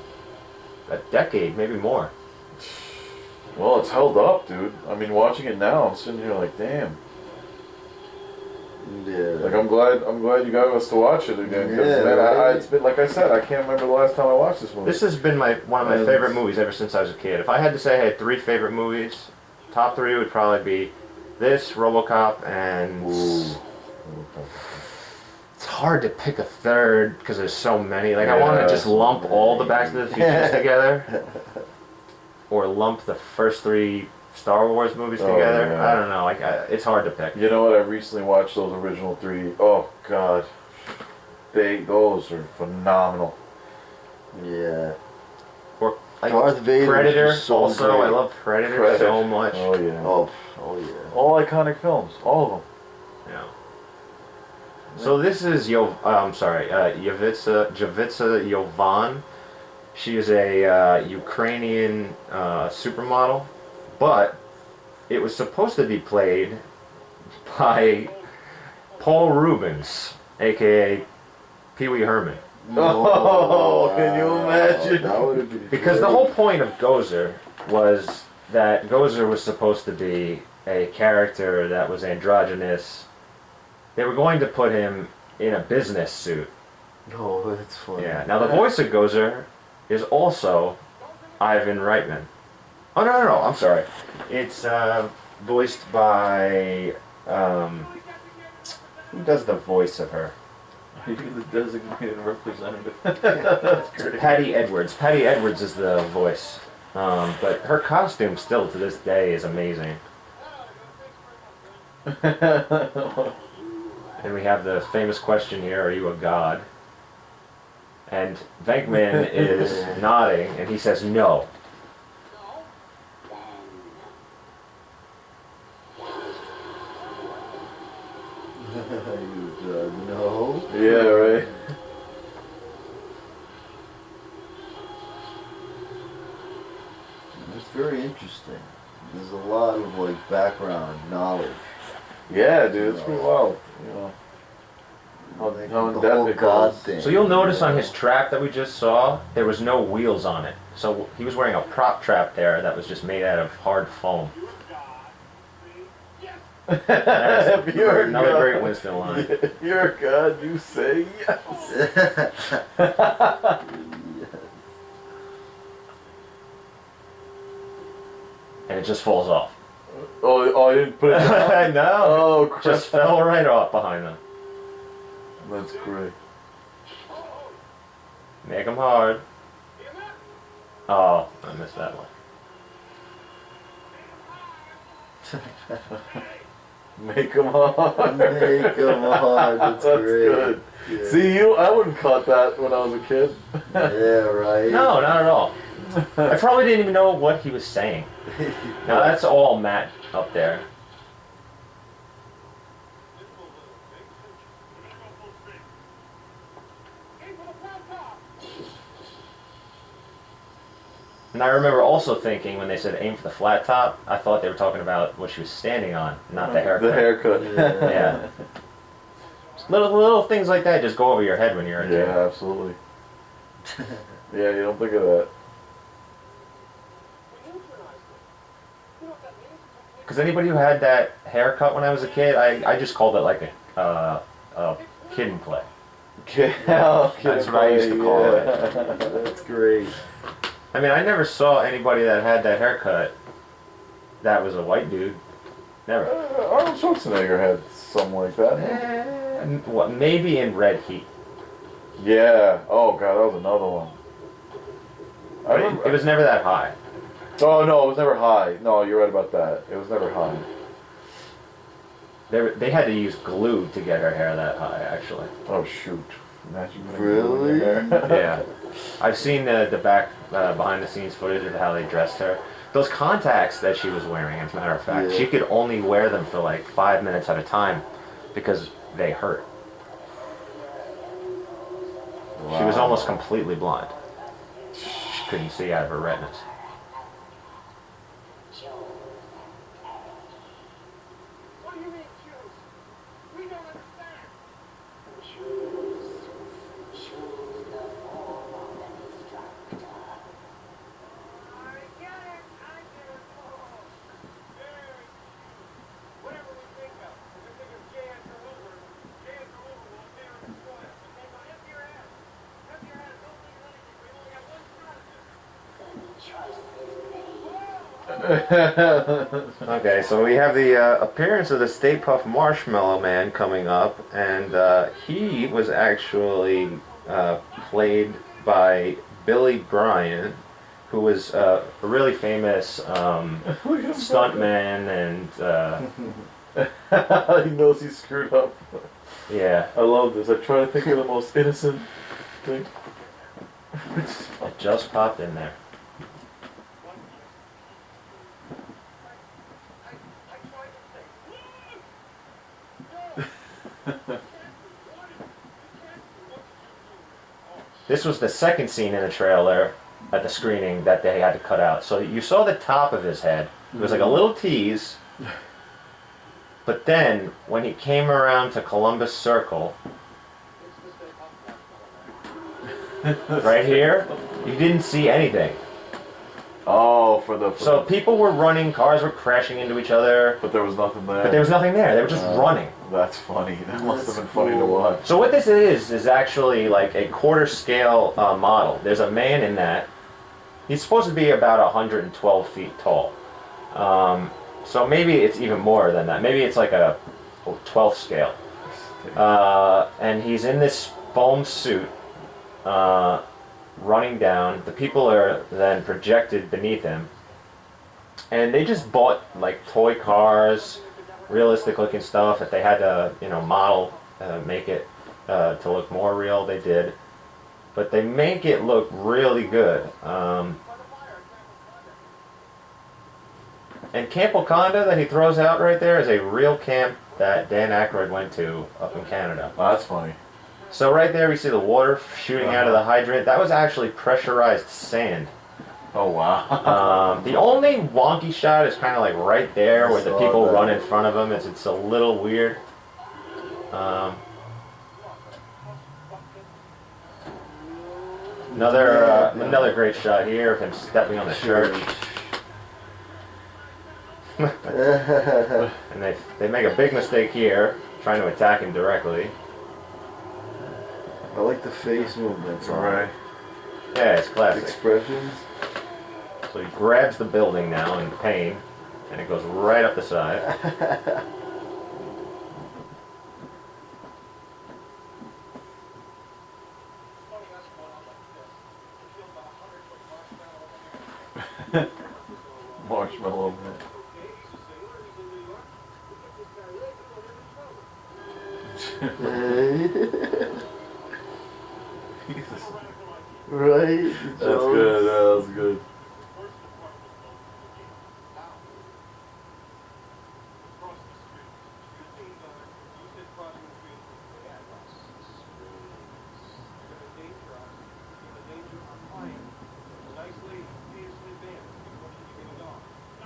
a decade, maybe more. Well, it's held up, dude. I mean, watching it now, I'm sitting here like, damn. Yeah. Like I'm glad you got us to watch it again. 'Cause, Yeah, man, right. it's been like I said, I can't remember the last time I watched this movie. This has been one of my favorite movies ever since I was a kid. If I had to say I had 3 favorite movies, top 3 would probably be this, RoboCop, and Ooh. it's hard to pick a third because there's so many. Like I Yeah. want to just lump all the Back to the Futures together, or lump the first 3 Star Wars movies Oh, together. yeah. I don't know. Like it's hard to pick. You know what? I recently watched those original 3. Oh God, those are phenomenal. Yeah. Or like Darth Vader Predator. was so Also, great. I love Predator Predator. so much. Oh yeah. Oh yeah. All iconic films, all of them. Yeah. So this is Javica Jovan. She is a Ukrainian supermodel, but it was supposed to be played by Paul Rubens, aka Pee Wee Herman. Oh, can you imagine? That would have been Because the great. whole point of Gozer was that Gozer was supposed to be a character that was androgynous. They were going to put him in a business suit. No, that's funny. Yeah. Now the voice of Gozer is also Ivan Reitman. Oh no! I'm sorry. It's voiced by who does the voice of her? You're the designated representative. That's great. Patty Edwards. Patty Edwards is the voice. But her costume still to this day is amazing. And we have the famous question here: are you a god? And Venkman is nodding, and he says no. No. Yeah, right. It's very interesting. There's a lot of like background knowledge. Yeah, dude, it's pretty wild. You know. Like, how in the depth whole it god goes. thing. So you'll notice on his trap that we just saw, there was no wheels on it. So he was wearing a prop trap there that was just made out of hard foam. That is You're another God. great Winston line. If you're a god, you say yes. And it just falls off. Oh, I didn't put it down? I know. Oh, crap. Just fell right off behind them. That's great. Make them hard. Oh, I missed that one. Make them hard. Make 'em hard. That's great. Good. Yeah. See, I wouldn't caught that when I was a kid. Yeah, right. No, not at all. I probably didn't even know what he was saying. Now that's all Matt up there. And I remember also thinking when they said aim for the flat top, I thought they were talking about what she was standing on, not the haircut. The haircut. Yeah. Little things like that just go over your head when you're a kid. Yeah, absolutely. Yeah, you don't think of that. Because anybody who had that haircut when I was a kid, I just called it like a kid and play. That's what I used to call it. That's great. I mean, I never saw anybody that had that haircut that was a white dude. Never. Arnold Schwarzenegger had something like that. What? Maybe in Red Heat. Yeah. Oh god, that was another one. I remember, It was never that high. Oh no, it was never high. No, you're right about that. It was never high. They had to use glue to get her hair that high, actually. Oh shoot! Imagine Really? Yeah. I've seen the back behind the scenes footage of how they dressed her. Those contacts that she was wearing, as a matter of fact, Yeah. she could only wear them for like 5 minutes at a time because they hurt. Wow. She was almost completely blind. She couldn't see out of her retinas. What do you mean choose? We don't understand. I get it. Oh, very easy. Whatever we think of. If we think of J. Edgar Hoover will tear and destroy us. Okay, now empty your head. Empty your head. Don't think of anything. We only have one shot at this. Okay, so we have the appearance of the Stay Puft Marshmallow Man coming up, and he was actually played by Billy Bryan, who was a really famous stuntman, and he knows he's screwed up. yeah, I love this. I try to think of the most innocent thing. it just popped in there. This was the second scene in the trailer at the screening that they had to cut out. So you saw the top of his head. It was like a little tease. But then, when he came around to Columbus Circle, right here, you didn't see anything. Oh, So people were running, cars were crashing into each other, but there was nothing there. but there was nothing there. They were just running. That's funny. That must have been funny to watch. So what this is actually like a quarter scale model. There's a man in that. He's supposed to be about 112 feet tall. So maybe it's even more than that. Maybe it's like a 12th scale. And he's in this foam suit running down. The people are then projected beneath him. And they just bought like toy cars, realistic looking stuff. If they had to, model, make it to look more real, they did. But they make it look really good. And Camp Wakanda that he throws out right there is a real camp that Dan Aykroyd went to up in Canada. Oh, that's funny. So right there we see the water shooting out of the hydrant. That was actually pressurized sand. Oh, wow. The only wonky shot is kind of like right there where the people run in front of him. It's a little weird. Another great shot here of him stepping on the church. And they make a big mistake here, trying to attack him directly. I like the face movements. Right. Yeah, it's classic. Expressions. So he grabs the building now in pain, and it goes right up the side. Marshmallow Man. Right? That's good. That was good.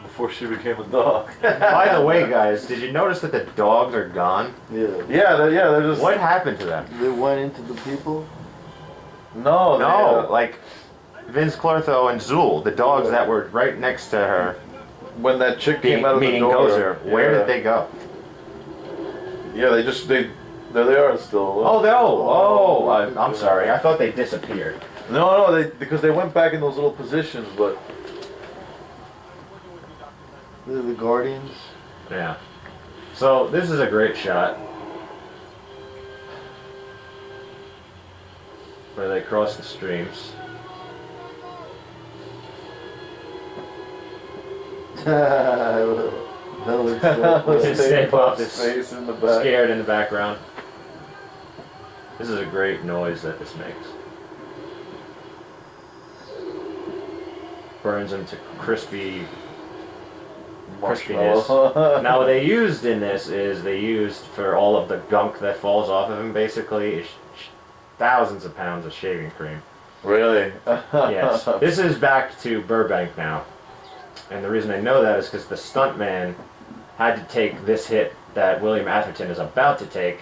Before she became a dog. By the way, guys, did you notice that the dogs are gone? Yeah. They're just. What happened to them? They went into the people? No, No, like Vince Clortho and Zool, the dogs that were right next to her, when that chick came out of the meaning door. Gozer, where did they go? Yeah, there they are still. I'm sorry. I thought they disappeared. No, because they went back in those little positions, but. They're the Guardians. Yeah. So this is a great shot where they cross the streams. That looks so cool. Stay Puft is face in the back. scared in the background. This is a great noise that this makes. Burns him to crispiness. Now what they used in this is they used for all of the gunk that falls off of him basically is thousands of pounds of shaving cream. Really? Yes. This is back to Burbank now. And the reason I know that is because the stuntman had to take this hit that William Atherton is about to take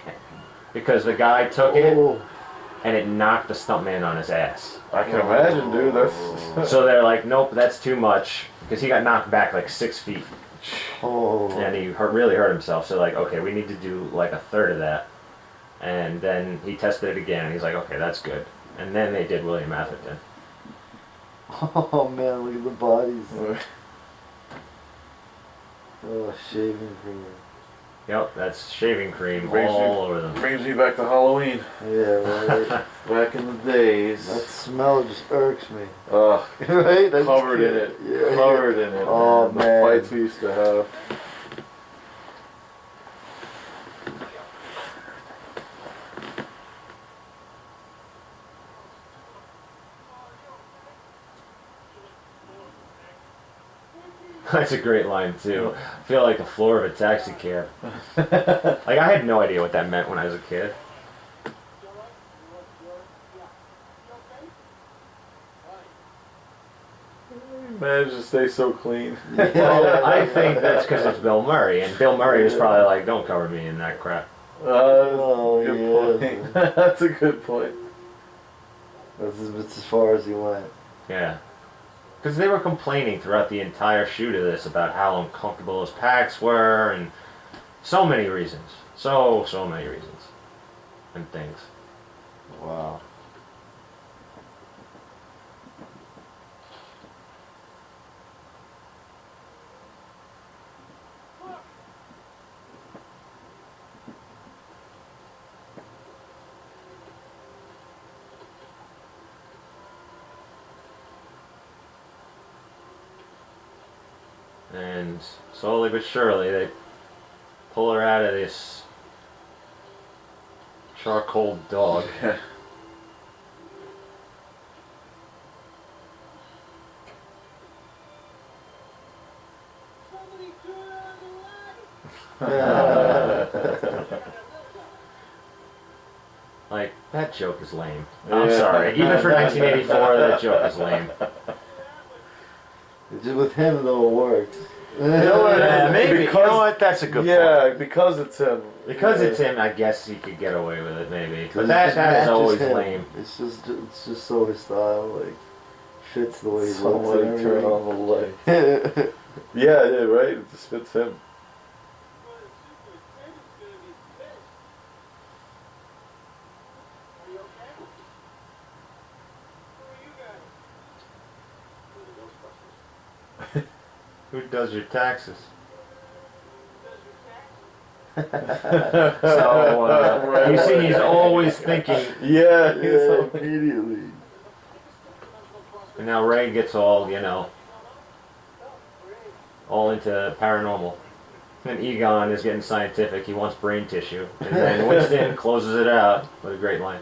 because the guy took it and it knocked the stuntman on his ass. I can imagine, dude. That's So they're like, nope, that's too much because he got knocked back like 6 feet. And he really hurt himself. So like, okay, we need to do like a third of that. And then he tested it again and he's like, okay, that's good. And then they did William Atherton. Oh man, look at the bodies. Oh, shaving cream. Yep, that's shaving cream Brings all over them. brings me back to Halloween. Yeah, right. Back in the days. That smell just irks me. Ugh. Right? That's Covered in it. Yeah, Covered in it. Oh, The man. fights we used to have. That's a great line too. I feel like the floor of a taxi cab. Like I had no idea what that meant when I was a kid. Managed to stay so clean. Well, I think that's because it's Bill Murray, and Bill Murray was probably like, "Don't cover me in that crap." Oh, Good yeah. point. That's a good point. That's as far as he went. Yeah, because they were complaining throughout the entire shoot of this about how uncomfortable his packs were, and so many reasons, so many reasons, and things. Wow. And slowly but surely, they pull her out of this charcoal dog. Like, that joke is lame. I'm Yeah. sorry. Even for 1984, that joke is lame. Just with him though, it works. Yeah, maybe. You Because- know what? That's a good point. Yeah, because it's him. Because Yeah. it's him, I guess he could get away with it, maybe. But It that just is matches always him. lame. It's just so his style, like fits the way he looks Somebody and turn on the light. everything. Yeah, yeah, right. It just fits him. Who does your taxes? So, you see, he's always thinking. Yeah, Yeah, immediately. And now Ray gets all, you know, all into paranormal. And Egon is getting scientific. He wants brain tissue. And then Winston closes it out with a great line.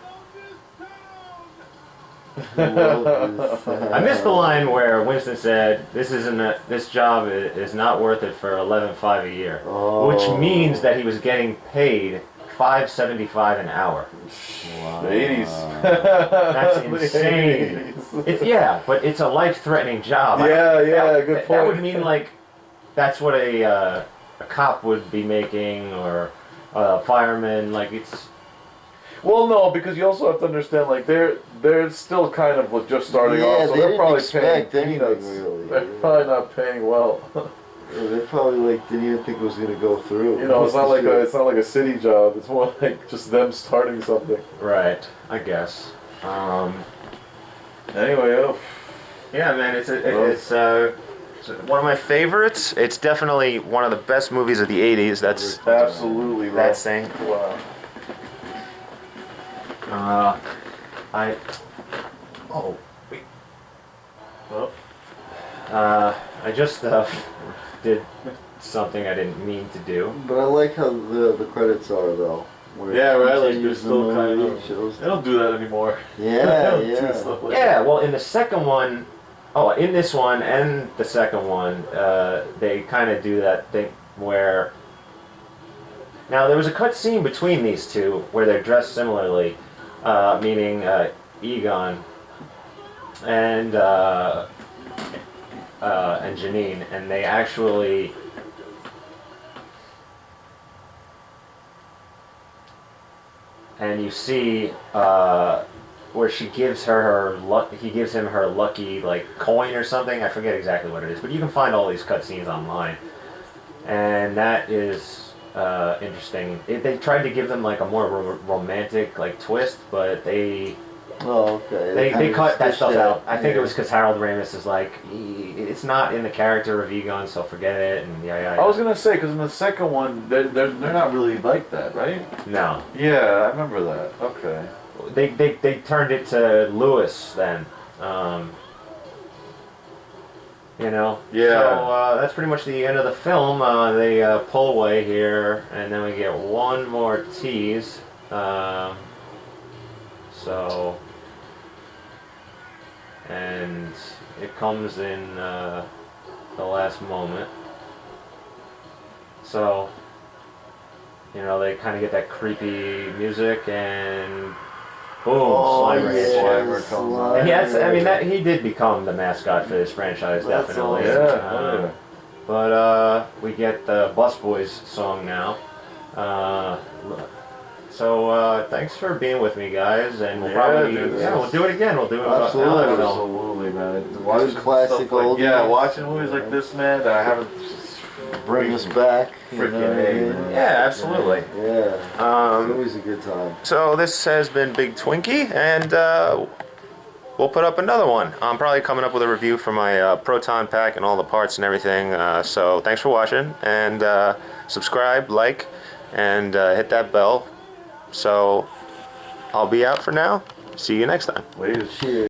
I missed the line where Winston said, "This job is not worth it for $11.5 a year," which means that he was getting paid $5.75 an hour. Wow. The 80s. That's The insane. 80s. Yeah, but it's a life-threatening job. Yeah, that, good That point. would mean like that's what a cop would be making, or a fireman. Like it's. Well, no, because you also have to understand, like they're still kind of just starting Yeah, off, so they they're didn't probably expect paying anything, peanuts. really. They're probably not paying well. Yeah, they probably like didn't even think it was gonna go through. You know, it's not like a city job. It's more like just them starting something. Right, I guess. Anyway, Yeah, man, it's one of my favorites. It's definitely one of the best movies of the '80s. That's absolutely right. that thing. Wow. I just did something I didn't mean to do. But I like how the credits are though. Where Yeah, it right. Like they're continues the still kind movie, of. shows- They don't do that anymore. Yeah, They don't do yeah. stuff like Yeah, well, in the second one, in this one and the second one, they kind of do that thing where. Now, there was a cut scene between these two where they're dressed similarly, meaning Egon and Janine, and they actually. And you see where she gives he gives him her lucky like coin or something. I forget exactly what it is, but you can find all these cutscenes online, and that is interesting. They tried to give them like a more romantic like twist, but they Oh, okay. they kind of cut that stitched stuff it. out. I think it Yeah. was because Harold Ramis is like it's not in the character of Egon, so forget it. And yeah. I was gonna say because in the second one they're not really like that, right? No. Yeah, I remember that. Okay. They turned it to Lewis then. You know? Yeah. So that's pretty much the end of the film. They pull away here, and then we get one more tease. And it comes in the last moment. So, you know, they kind of get that creepy music and boom, Slimer hits you. Slimer comes on. And he did become the mascot for this franchise, That's definitely. awesome. Yeah. But we get the Bus Boys song now. So thanks for being with me, guys, and we'll probably we'll do it again. We'll do it Absolutely. another film. Absolutely, man. Watching classic stuff like, oldies. yeah, watching movies like this, man, that I haven't. Bring us back. Freaking what I A, mean? man. Yeah, absolutely. Yeah. It's always a good time. So this has been Big Twinkie, and we'll put up another one. I'm probably coming up with a review for my Proton Pack and all the parts and everything. So thanks for watching, and subscribe, like, and hit that bell. So I'll be out for now. See you next time. Later. Cheers.